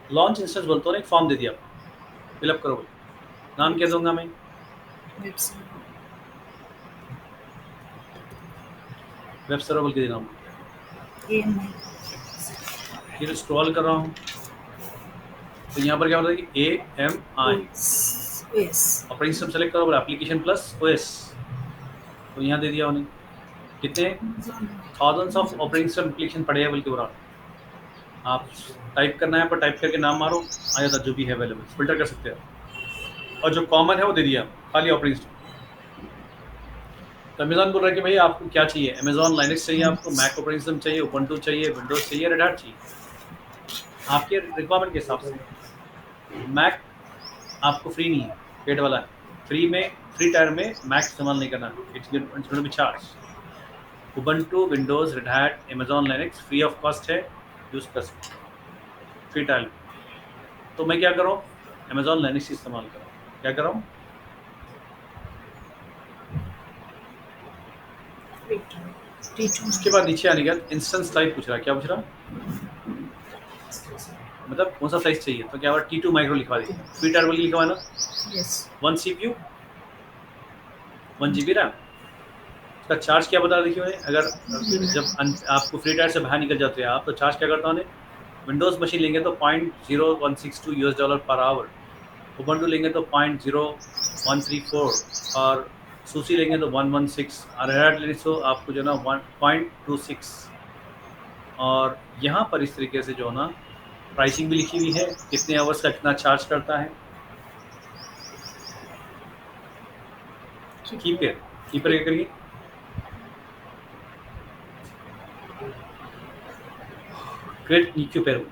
लॉन्च इंस्टेंस बोलते हो ना, एक फॉर्म दे दिया, फिलअप करो। नाम क्या दूंगा मैं?
Website.
वेब सर्वर बोल के दे रहा हूँ।
AMI.
फिर स्क्रॉल कर रहा हूँ तो यहाँ पर क्या होता है कि AMI
Yes.
Operating system select करो, एप्लीकेशन प्लस OS। तो यहाँ दे दिया उन्हें। कितने? Thousands of operating system application पड़े हैं बल्कि बराबर। आप टाइप करना है पर टाइप करके नाम मारो, आ जाता जो भी है अवेलेबल, फिल्टर कर सकते हैं। और जो कॉमन है वो दे दिया, खाली ऑपरेटिंग सिस्टम। तो अमेजॉन बोल रहा है कि भाई आपको क्या चाहिए? अमेजॉन लाइनक्स चाहिए आपको, मैक ऑपरेटिंग सिस्टम चाहिए, उबंटू चाहिए, विंडोज चाहिए, रेड हैट चाहिए, आपके रिक्वायरमेंट के हिसाब से। मैक आपको फ्री नहीं है, पेड वाला है। फ्री टायर में मैक इस्तेमाल नहीं करना है, it's going be charge. Ubuntu, Windows, red hat, Amazon Linux free of cost है, यूज़ कर सकते फ्री टायर। तो मैं क्या कर रहा हूँ? अमेजॉन लाइनक्स इस्तेमाल कर रहा हूँ। क्या कर रहा हूँ?
T2.
उसके बाद नीचे आने के बाद इंस्टेंस टाइप पूछ रहा है। क्या पूछ रहा? मतलब कौन सा साइज चाहिए? तो क्या हुआ? T2 माइक्रो लिखवा दी, फ्री टायर बोली लिखवा ना।
Yes.
1 CPU 1 GB RAM. इसका चार्ज क्या बता देखिए मैंने। अगर जब आपको फ्री टायर से बाहर निकल जाते हैं आप तो चार्ज क्या करता हूँ? विंडोज़ मशीन लेंगे तो $0.0162 पर आवर, उबंटू लेंगे तो 0.0134 और सूसी लेंगे तो 116 और रेड लेंगे तो आपको जो ना 1.26। और यहाँ पर इस तरीके से जो ना प्राइसिंग भी लिखी हुई है, कितने आवर्स का कितना चार्ज करता है। कीपर क्या करिए? क्रिएट कीपर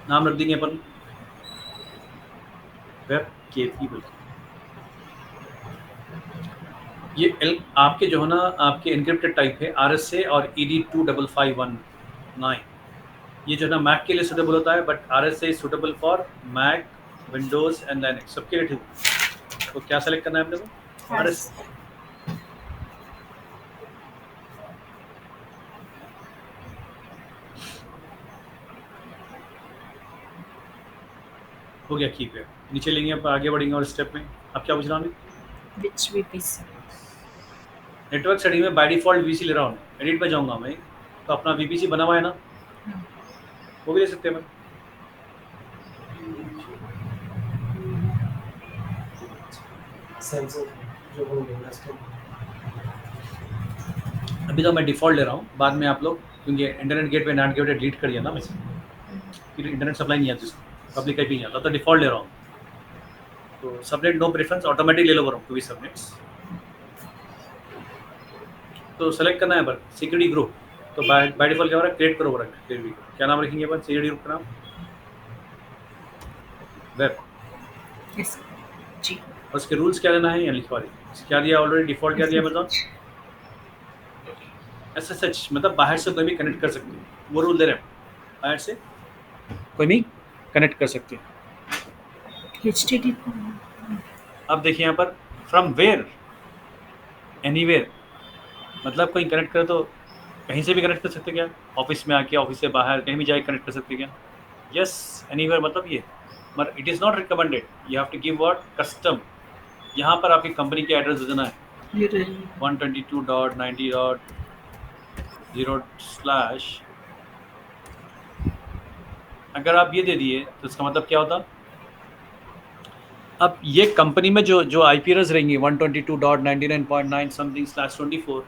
नाम रख देंगे अपन, वेब केपी बोल। ये आपके जो है ना आपके एनक्रिप्टेड टाइप है RSA और ED25519। ये जो है ना मैक के लिए सूटेबल होता है, but RSA is suitable for Mac, Windows and Linux सबके लिए ठीक। तो क्या सेलेक्ट करना है अपने को? RSA। हो गया कीप है। नीचे लेंगे, अब आगे बढ़ेंगे और स्टेप में। अब क्या पूछ रहा हूँ?
Which VPC?
नेटवर्क सेटिंग में बाय डिफॉल्ट VPC ले रहा हूँ। एडिट पे जाऊँगा मैं तो अपना VPC बना हुआ है ना, वो भी ले सकते हैं मैं।
सेंसर जो होंगे
अभी तो मैं डिफ़ॉल्ट ले रहा हूँ, बाद में आप लोग क्योंकि internet gateway not gateway delete कर दिया ना मैं, फिर इंटरनेट सप्लाई नहीं आती, पब्लिक आईपी नहीं आता, तो डिफ़ॉल्ट ले रहा हूँ। तो सबनेट नो प्रेफरेंस ऑटोमेटिक ले लो बरं टू बी सबनेट्स। तो सेलेक्ट करना है पर सिक्योरिटी ग्रुप। तो बाय डिफॉल्ट क्या हो रहा है? क्रिएट करो बरं, क्या नाम रखेंगे अपन सिक्योरिटी ग्रुप का नाम? वेब।
Yes. G.
और उसके रूल्स क्या देना है? यहाँ लिखवा दें। क्या दिया ऑलरेडी? डिफ़ॉल्ट क्या दिया अमेज़ॉन? SSH मतलब बाहर से कोई भी कनेक्ट कर सकते हैं, वो रूल दे रहे हैं। बाहर से कोई भी कनेक्ट कर सकते हैं।
HTTP.
अब देखिए यहाँ पर फ्रॉम वेयर, एनीवेयर, मतलब कोई कनेक्ट करे तो कहीं से भी कनेक्ट कर सकते क्या? ऑफिस में आके, ऑफिस से बाहर कहीं भी जाके कनेक्ट कर सकते क्या? यस, एनीवेयर मतलब ये। But it is not recommended, you have to give what? Custom. यहाँ पर आपकी कंपनी के एड्रेस देना है।
You did.
122.90.0 अगर आप ये दे दिए तो इसका मतलब क्या होता? अब ये कंपनी में जो जो आईपी एड्रेस रहेंगी 122.99.9 समथिंग स्लैश 24,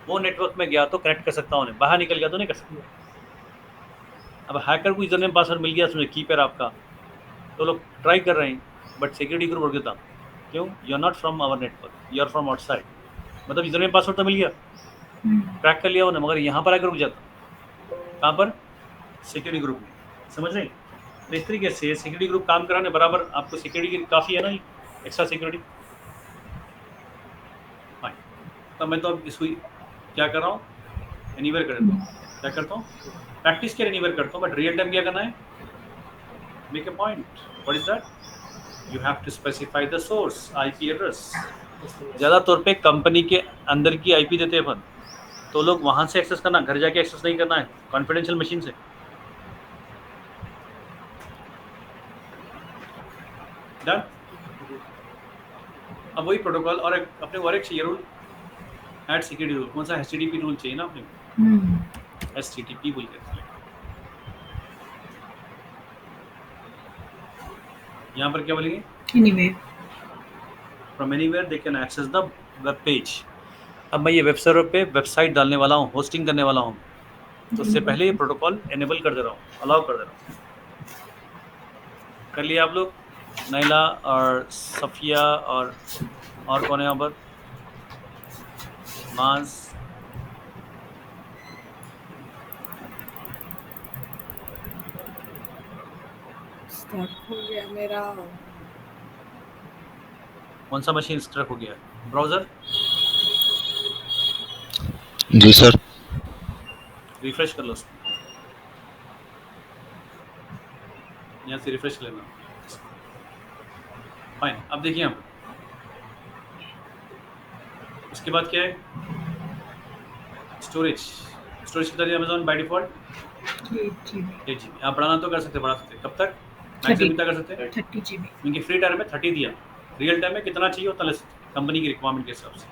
वो नेटवर्क में गया तो कनेक्ट कर सकता हूँ, बाहर निकल गया तो नहीं कर सकता। अब हैकर को यूजरनेम पासवर्ड मिल गया, उसमें कीपैड आपका, तो लोग ट्राई कर रहे हैं, बट सिक्योरिटी ग्रुप उड़ देता। क्यों? You are not from our network, you are from outside. मतलब यूजरनेम पासवर्ड तो मिल गया, क्रैक कर लिया उन्होंने, मगर यहाँ पर आकर रुक जाता। कहाँ पर? सिक्योरिटी ग्रुप में। समझ रहे हैं? तो इस तरीके से सिक्योरिटी ग्रुप काम कराने बराबर आपको सिक्योरिटी की काफ़ी है ना, एक्स्ट्रा सिक्योरिटी। फाइन, तो मैं तो अब इसको क्या कर रहा हूँ, एनीवेयर कर देता हूँ। क्या करता हूँ? प्रैक्टिस के एनीवेयर करता हूँ, बट रियल टाइम क्या करना है? Make a point. What is that? You have to specify the source IP address. ज़्यादा तौर पे कंपनी के अंदर की आईपी देते हैं अपन, तो लोग वहाँ से एक्सेस करना, घर जाके एक्सेस नहीं करना है, कॉन्फिडेंशियल मशीन से। डन। अब वही प्रोटोकॉल और अपने और एक चाहिए रूल, ऐड सिक्योरिटी रूल। कौन सा? एचटीटीपी रूल चाहिए ना अपने, एचटीटीपी बोल के। यहाँ पर क्या बोलेंगे?
Anyway.
From anywhere they can access the web page. अब मैं ये वेब सर्वर पे वेबसाइट डालने वाला हूँ, होस्टिंग करने वाला हूँ, तो उससे पहले ये प्रोटोकॉल एनेबल कर दे रहा हूँ, अलाउ कर दे रहा हूँ। कर लिया आप लोग? नैला और सफिया और कौन है यहाँ पर? माज।
स्टार्ट हो गया मेरा।
कौन सा मशीन स्ट्रक हो गया? ब्राउजर
जी सर।
रिफ्रेश कर लो उसको, यहाँ से रिफ्रेश कर लेना। फाइन, अब देखिए हम उसके बाद क्या है? स्टोरेज। स्टोरेज कितना दिया Amazon by default?
8 GB.
8 GB। आप बढ़ाना तो कर सकते, बढ़ा सकते। कब तक? मैक्सिमम कितना कर सकते हैं?
30 GB.
इनकी फ्री टाइम में 30 दिया, रियल टाइम में कितना चाहिए उतना ले सकते, कंपनी की रिक्वायरमेंट के हिसाब से।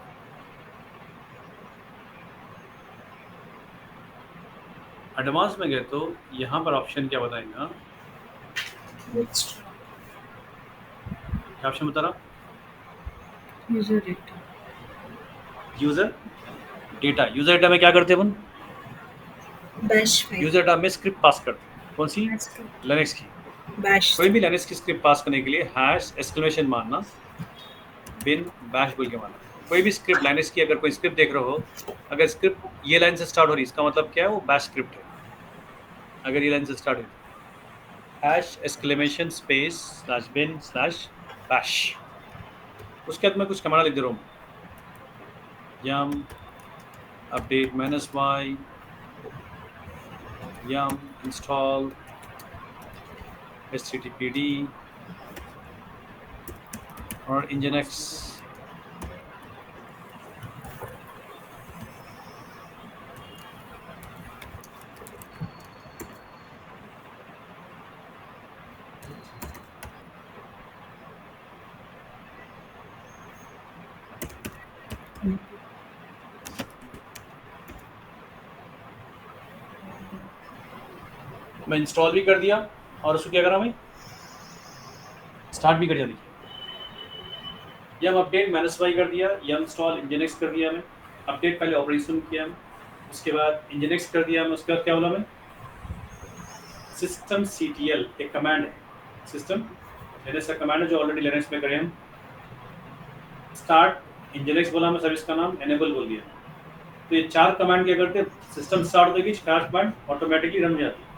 एडवांस में गए तो यहाँ पर ऑप्शन क्या बताएगा? क्या ऑप्शन बता रहा?
User data.
User data. User data में क्या करते हैं अपन?
Bash file.
यूजर डेटा में स्क्रिप्ट पास करते हैं। कौन सी?
Bash script.
लिनक्स की।
Bash.
कोई भी लिनक्स की स्क्रिप्ट पास करने के लिए हैश एक्सक्लेमेशन मारना, बिन बैश बोल के मारना। कोई भी स्क्रिप्ट लिनक्स की अगर कोई स्क्रिप्ट देख रहे हो, अगर स्क्रिप्ट ये लाइन से स्टार्ट हो रही है, इसका मतलब क्या है? वो बैश स्क्रिप्ट है। अगर ये लाइन से स्टार्ट हो hash exclamation space slash bin slash bash, उसके बाद मैं कुछ कमांड लिख दे रहा हूँ, yum update -y yum install httpd और nginx। मैं इंस्टॉल भी कर दिया और उसको क्या करा मैं? स्टार्ट भी कर दिया। देखिए यम अपडेट -y कर दिया, यम इंस्टॉल nginx कर दिया मैं। अपडेट पहले ऑपरेशन किया मैं, उसके बाद nginx कर दिया मैं। उसके बाद क्या बोला मैं? सिस्टम ctl एक कमांड है, सिस्टम लिनक्स का कमांड है जो ऑलरेडी लिनक्स में करे हम। स्टार्ट nginx बोला मैं, सर्विस का नाम एनेबल बोल दिया। तो ये चार कमांड क्या करते हैं? सिस्टम स्टार्ट होगी, चार कमांड ऑटोमेटिकली रन हो जाती है।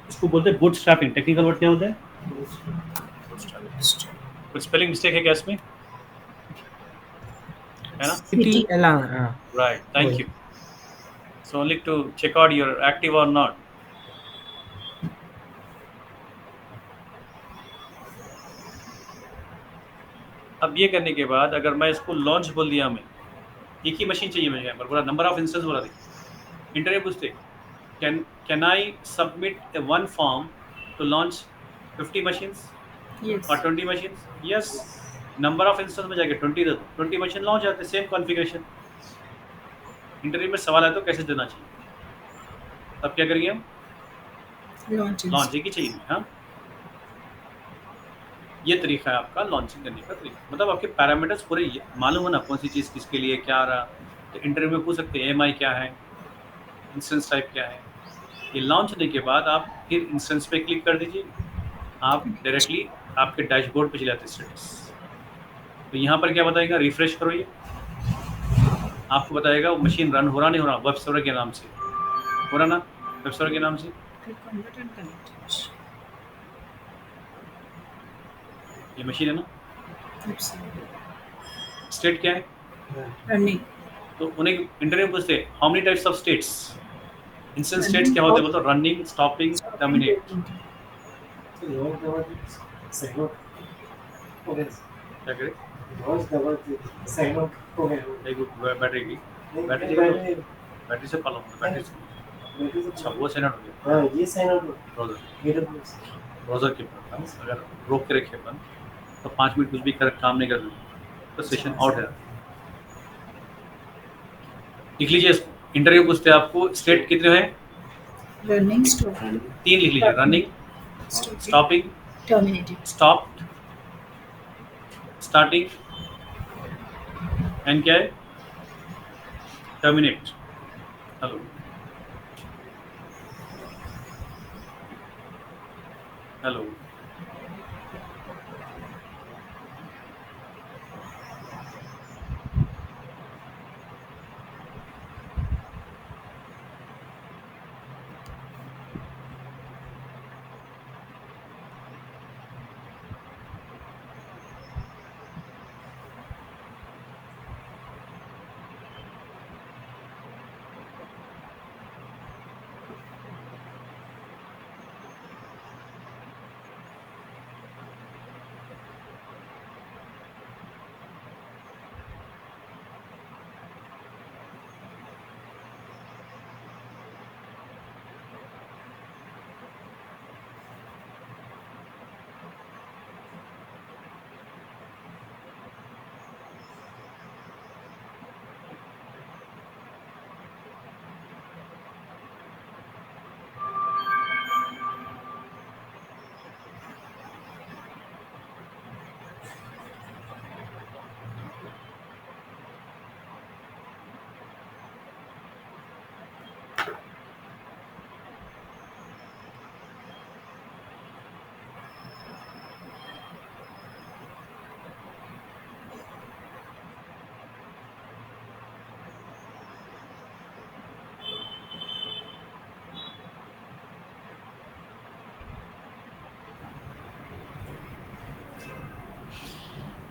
इसको बोलते हैं बूटस्ट्रैपिंग। टेक्निकल वर्ड क्या होता है? कुछ स्पेलिंग मिस्टेक है क्या इसमें? है ना? Right, thank you. So only to check out your active और नॉट। अब ये करने के बाद अगर मैं इसको लॉन्च बोल दिया, मैं एक ही मशीन चाहिए मुझे, यहाँ पर पूरा नंबर ऑफ इंस्टेंस बोला था। इंटरव्यू पूछते can I submit one form to launch 50 machines
Yes.
or 20 machines? Yes. Number of instance में जाके 20 दे दो, 20 मशीन लॉन्च आते, सेम कॉन्फ़िगरेशन। इंटरव्यू में सवाल है तो कैसे देना चाहिए, तब क्या करेंगे हम,
Launch
लॉन्च एक ही चाहिए। हाँ, ये तरीका है आपका लॉन्चिंग करने का तरीका, मतलब आपके पैरामीटर्स पूरे मालूम है ना, कौन सी चीज़ किसके लिए क्या आ रहा। तो इंटरव्यू में पूछ सकते हैं एएमआई क्या है, इंस्टेंस टाइप क्या है। ये लॉन्च होने के बाद आप फिर इंस्टेंस पे क्लिक कर दीजिए, आप डायरेक्टली आपके डैशबोर्ड पे चले जाते हैं स्टेटस। तो यहाँ पर क्या बताएगा, रिफ्रेश करो, ये आपको बताएगा मशीन रन हो रहा नहीं हो रहा, वेब सर्वर के नाम से हो रहा ना, वेब सर्वर के नाम से।
Click on that and connect it.
ये मशीन है ना,
Absolutely.
स्टेट क्या है,
Running.
तो उन्हें इंटरव्यू में पूछते हैं how many types of states, instance states क्या होते हैं, बोलते running, stopping, terminate.
So log double sign out हो गया,
क्या करें,
लॉन्च डबल साइन आउट हो गया।
एक बैटरी की,
नहीं,
बैटरी
बैटरी
बैटरी से पालो, बैटरी से।
बैटरी से
अच्छा, वो साइन आउट हो गया
हाँ, ये sign out
browser,
AWS
browser के ऊपर। अगर रोक के रखे अपन तो 5 मिनट कुछ भी कर काम नहीं कर तो सेशन आउट है। लिख लीजिए इसको, इंटरव्यू पूछते हैं आपको स्टेट कितने हैं,
Running, stopping,
3 लिख लीजिए, running, stopping,
terminating.
Stopped, starting, and क्या है, टर्मिनेट। हेलो, हेलो,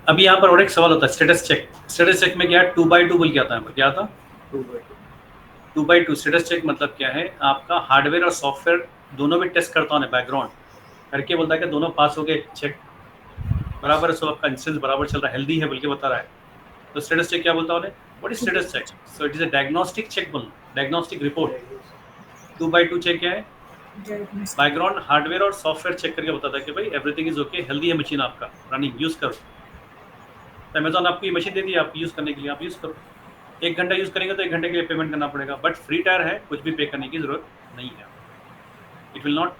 अभी यहाँ पर और एक सवाल होता है स्टेटस चेक। स्टेटस चेक में क्या है, 2x2 बोल के आता है, क्या था 2x2 स्टेटस चेक मतलब क्या है, आपका हार्डवेयर और सॉफ्टवेयर दोनों भी टेस्ट करता हूँ बैकग्राउंड करके, बोलता है कि दोनों पास हो गए, चेक बराबर है, सो आपका इंस्टेंस बराबर चल रहा है, हेल्दी है बोल के बता रहा है। तो स्टेटस चेक क्या बोलता है, what is status check, so it is a diagnostic check, बोल डायग्नोस्टिक रिपोर्ट। 2x2 चेक क्या है,
Diagnostic.
बैकग्राउंड हार्डवेयर और सॉफ्टवेयर चेक करके बताता है कि भाई एवरीथिंग इज ओके, हेल्दी है मशीन आपका, रनिंग, यूज़ करो। तो अमेजोन आपको ये मशीन दे दी आप यूज़ करने के लिए, आप यूज़ करो। 1 घंटा यूज़ करेंगे तो 1 घंटे के लिए पेमेंट करना पड़ेगा, बट फ्री टायर है, कुछ भी पे करने की ज़रूरत नहीं है। It will not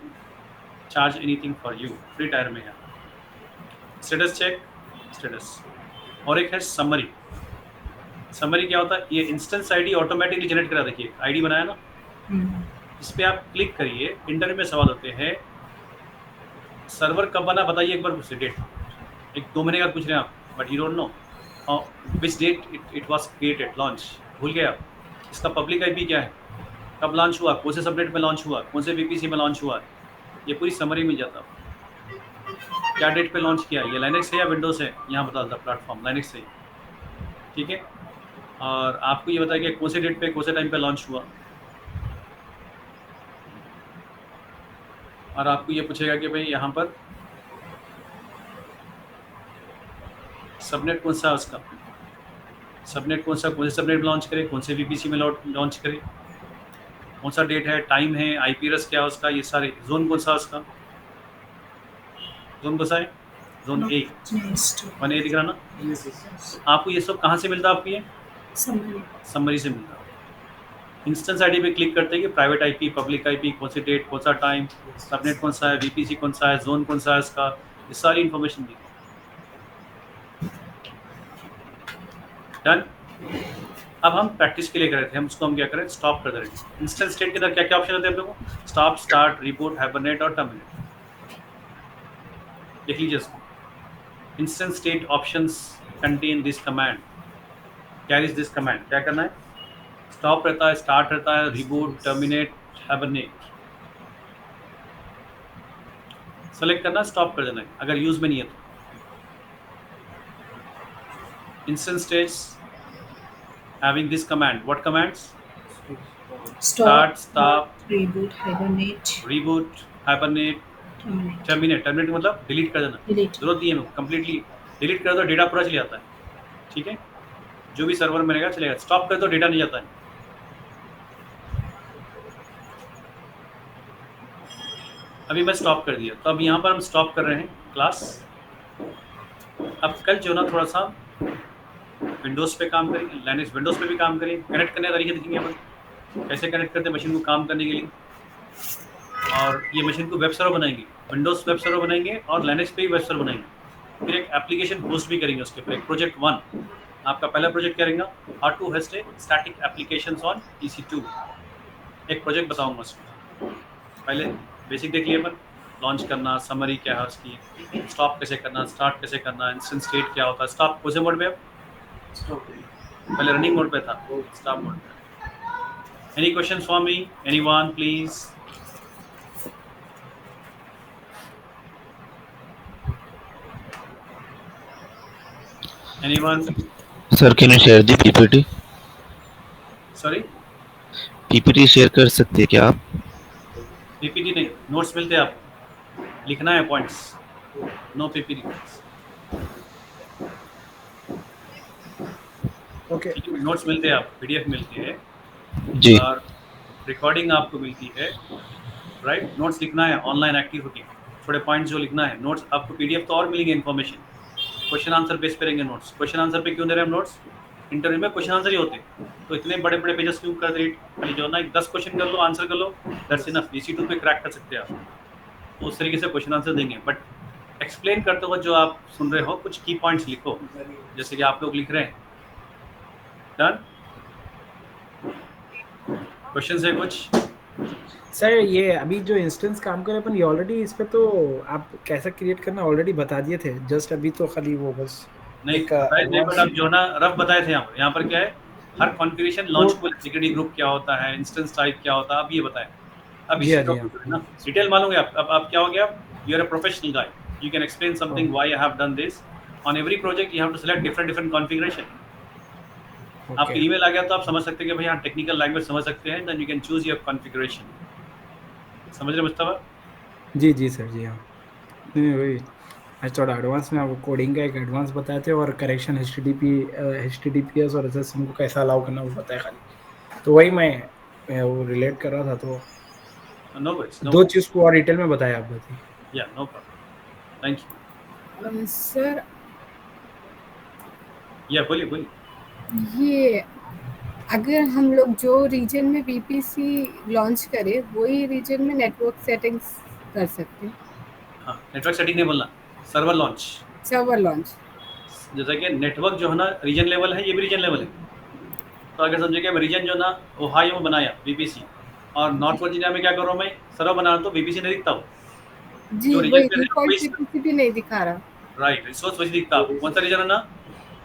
charge anything for you, free tier में है। Status check, status. और एक है समरी। समरी क्या होता है, ये इंस्टेंस आईडी ऑटोमेटिकली जनरेट करा, देखिए आईडी बनाया ना, इस पर आप क्लिक करिए। इंटरव्यू में सवाल होते हैं सर्वर कब बना बताइए एक बार, पूछे डेट, 1-2 महीने का पूछ रहे हैं आप, but you don't know which date it was created, launch भूल गए आप। इसका पब्लिक आईपी क्या है, कब लॉन्च हुआ, कौन से सबनेट में लॉन्च हुआ, कौन से वीपीसी में लॉन्च हुआ, ये पूरी समरी मिल जाता। क्या डेट पे लॉन्च किया, ये लाइनेक्स है या विंडोज़ है, यहाँ बता देता प्लेटफॉर्म लाइनेक्स है, ठीक है। और आपको ये बताया कि कौन से डेट पे कौन से टाइम पे लॉन्च हुआ, और आपको ये पूछेगा कि भाई यहाँ पर सबनेट कौन सा है उसका, सबनेट कौन सा, कौन से सबनेट में लॉन्च करे, कौन से वीपीसी में लॉन्च करे, कौन सा डेट है, टाइम है, आईपी एड्रेस क्या है उसका, ये सारे, जोन कौन सा उसका, जोन कौन सा है, जोन ए
Next.
1A दिख रहा ना?
Yes, yes.
आपको ये सब कहाँ से मिलता है? आपको ये
Summary.
समरी से मिलता है। इंस्टेंस आईडी पे क्लिक करते हैं कि प्राइवेट आईपी, पब्लिक आईपी, कौन सी डेट, कौन सा टाइम, सबनेट कौन सा है, वीपीसी कौन सा है, जोन कौन सा है इसका, ये सारी इन्फॉर्मेशन दी। डन। अब हम प्रैक्टिस के लिए कर रहे थे, हम उसको हम क्या करें, स्टॉप कर दे रहे हैं। इंस्टेंस स्टेट के अंदर क्या क्या ऑप्शन होते हैं हम लोगों को? स्टॉप, स्टार्ट, रिबूट, हाइबरनेट और टर्मिनेट। देख लीजिए इसको। Instance state options contain this command, carries this command. क्या करना है? स्टॉप रहता है, स्टार्ट रहता है, रिबूट, टर्मिनेट, हाइबरनेट। सेलेक्ट करना, स्टॉप कर देना है अगर यूज में नहीं है तो। Instance states having this command, what commands? Start, stop,
Reboot. Hibernate.
reboot, hibernate,
Terminate.
terminate मतलब डिलीट कर देना।
Delete.
जरूरत नहीं है, कंप्लीटली डिलीट कर दो, डेटा पूरा चले जाता है। ठीक है, जो भी सर्वर में रहेगा चलेगा। स्टॉप कर दो, डेटा नहीं जाता है। अभी मैं स्टॉप कर दिया, तो अब यहाँ पर हम स्टॉप कर रहे हैं क्लास। अब कल जो ना थोड़ा सा विंडोज़ पे काम करेंगे, लाइनक्स विंडोज़ पे भी काम करेंगे। कनेक्ट करने का तरीके देखेंगे अपन, कैसे कनेक्ट करते हैं मशीन को काम करने के लिए। और ये मशीन को वेब सर्वर बनाएंगे, विंडोज़ वेब सर्वर बनाएंगे और लाइनक्स पे भी वेब सर्वर बनाएंगे। फिर एक एप्लीकेशन होस्ट भी करेंगे उसके ऊपर। एक प्रोजेक्ट 1 आपका पहला प्रोजेक्ट क्या रहेगा? How to host a static applications on EC2। एक प्रोजेक्ट बताऊंगा उसमें। पहले बेसिक देख लिए अपन, लॉन्च करना, समरी क्या है उसकी, स्टॉप कैसे करना, स्टार्ट कैसे करना, इंस्टेंस स्टेट क्या होता है। स्टॉप कौन से मोड पे?
Stop.
पहले रनिंग मोड पे था, स्टॉप मोड पे। Any questions for me? Anyone please? Anyone?
Sir can you share the PPT?
Sorry,
PPT share कर सकते हैं क्या आप?
पीपीटी नहीं, नोट्स मिलते हैं आपको, लिखना है points, no PPT.
Okay
notes मिलते हैं आपको, PDF मिलती है
जी
और रिकॉर्डिंग आपको मिलती है, राइट। नोट्स लिखना है ऑनलाइन एक्टिव होके, थोड़े पॉइंट्स जो लिखना है। नोट्स आपको PDF तो और मिलेंगे इन्फॉर्मेशन, क्वेश्चन आंसर बेस पे रहेंगे नोट्स। क्वेश्चन आंसर पे क्यों दे रहे हैं हम नोट्स? इंटरव्यू में क्वेश्चन आंसर ही होते हैं, तो इतने बड़े बड़े पेजेस क्यों कर रहे हैं? जो ना 10 क्वेश्चन कर लो, आंसर कर लो, दैट्स इनफ। EC2 पे क्रैक कर सकते हैं आप, तो उस तरीके से क्वेश्चन आंसर देंगे। बट एक्सप्लेन करते हुए जो आप सुन रहे हो, कुछ की पॉइंट्स लिखो, जैसे कि आप लोग लिख रहे हैं। डन? क्वेश्चन है कुछ?
सर ये अभी जो इंस्टेंस काम कर रहे अपन, ये ऑलरेडी इस पे तो आप कैसा क्रिएट करना ऑलरेडी बता दिए थे, जस्ट अभी तो खाली वो बस
नहीं
एक
बताए थे, बट
advanced-
अब जो ना रफ बताए थे यहाँ पर क्या है, हर कॉन्फ़िगरेशन लॉन्च को सिक्योरिटी ग्रुप क्या होता है, इंस्टेंस टाइप क्या होता है, अब ये बताएं। अब
जी हाँ, जी हाँ।
ना डिटेल मालूंगे आप। अब क्या हो गया, you are a professional guy, you can explain something why I have done this. On every project you have to select different configuration. आपके
Okay.
ईमेल आ गया तो आप समझ सकते हैं कि भाई हाँ टेक्निकल लैंग्वेज समझ सकते हैं, then you can choose your configuration. समझ रहे मुस्तफा?
जी जी सर, जी हाँ। नहीं वही आज थोड़ा एडवांस में आपको कोडिंग का एक एडवांस बताए थे, और करेक्शन HTTPS और SSM को कैसा अलाउ करना वो बताया खाली, तो वही मैं वो रिलेट कर रहा था, तो
नो वरीज,
दो चीज़ को और डिटेल में बताया आप बताइए।
या no problem, thank you.
Sir
या बोलिए।
ये अगर हम लोग जो रीजन में VPC लॉन्च करें वही रीजन में नेटवर्क सेटिंग्स कर सकते हैं।
हाँ, नेटवर्क सेटिंग नहीं बोलना, सर्वर लॉन्च।
सर्वर लॉन्च
जैसा कि नेटवर्क जो है ना रीजन लेवल है, ये भी रीजन लेवल है। तो अगर समझे कि रीजन जो ना ओहायो में बनाया VPC, और नॉर्थ वर्जीनिया में क्या कर रहा हूँ मैं, सर्वर बना रहा हूँ, तो VPC नहीं दिखता हो।
जी,
जो
वही
region पे है,
डिफॉल्ट
वही-
VPC भी नहीं दिखा रहा।
राइट, रिसोर्स वही दिखता है। कौन सा रीजन है ना,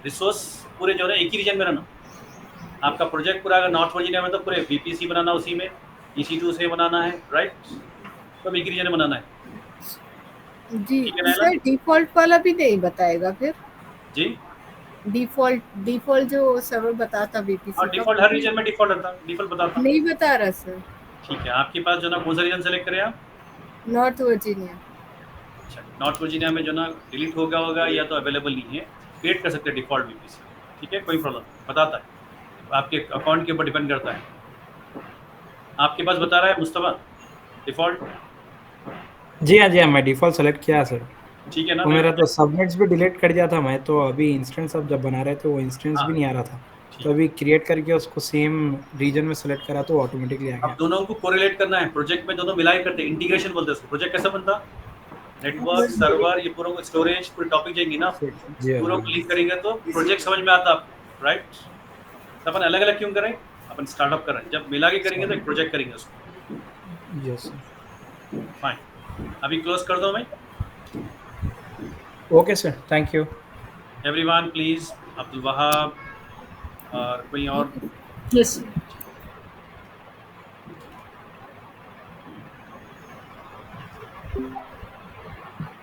रिसोर्स पूरे जो है ना एक ही रीजन में रहना। आपका प्रोजेक्ट पूरा अगर नॉर्थ वर्जीनिया में, तो पूरे VPC बनाना उसी में, EC2 से बनाना है, राइट। तो एक ही रीजन में बनाना है
जी
ठीक है ना?
सर, डिफॉल्ट वाला भी नहीं बताएगा फिर?
जी।
डिफॉल्ट जो सर्वर बताता VPC
और
का,
डिफॉल्ट हर रीजन में डिफॉल्ट रहता है, डिफॉल्ट बताता।
नहीं बता रहा सर।
ठीक है, आपके पास जो ना कौन सा रीजन सेलेक्ट करें आप?
North Virginia.
अच्छा, नॉर्थ वर्जीनिया में जो ना डिलीट हो गया होगा, या तो अवेलेबल नहीं है, क्रिएट कर सकते हैं डिफ़ॉल्ट VPC। ठीक है, कोई प्रॉब्लम, बताता है, आपके अकाउंट के ऊपर डिपेंड करता है। आपके पास बता रहा है मुस्तफा डिफ़ॉल्ट?
जी हाँ, मैं डिफ़ॉल्ट सेलेक्ट किया सर।
ठीक है ना?
वो मेरा
मैं
तो सबनेट्स भी डिलीट कर दिया था मैं, तो अभी इंस्टेंस अब जब बना रहे थे वो इंस्टेंस
हाँ,
भी नहीं आ रहा था,
ठीक।
तो अभी क्रिएट करके उसको सेम रीजन में सेलेक्ट करा तो ऑटोमेटिकली आ
अब
गया।
दोनों को कोरिलेट करना है, प्रोजेक्ट में दोनों मिलाई करते हैं, इंटीग्रेशन बोलते हैं उसको। प्रोजेक्ट कैसा बनता? नेटवर्क, सर्वर, ये पूरा स्टोरेज, पूरी टॉपिक जाएंगी ना,
जी हाँ,
पूरा
जी
क्लिक करेंगे तो प्रोजेक्ट समझ में आता आपको, राइट? तो अपन अलग अलग क्यों करें? अपन स्टार्टअप कर रहे हैं, जब मिला के करेंगे तो एक प्रोजेक्ट करेंगे उसको।
Yes sir.
फाइन, अभी क्लोज कर दो मैं।
Okay sir, thank you.
Everyone please, Abdul Wahab और कोई और
Yes, sir.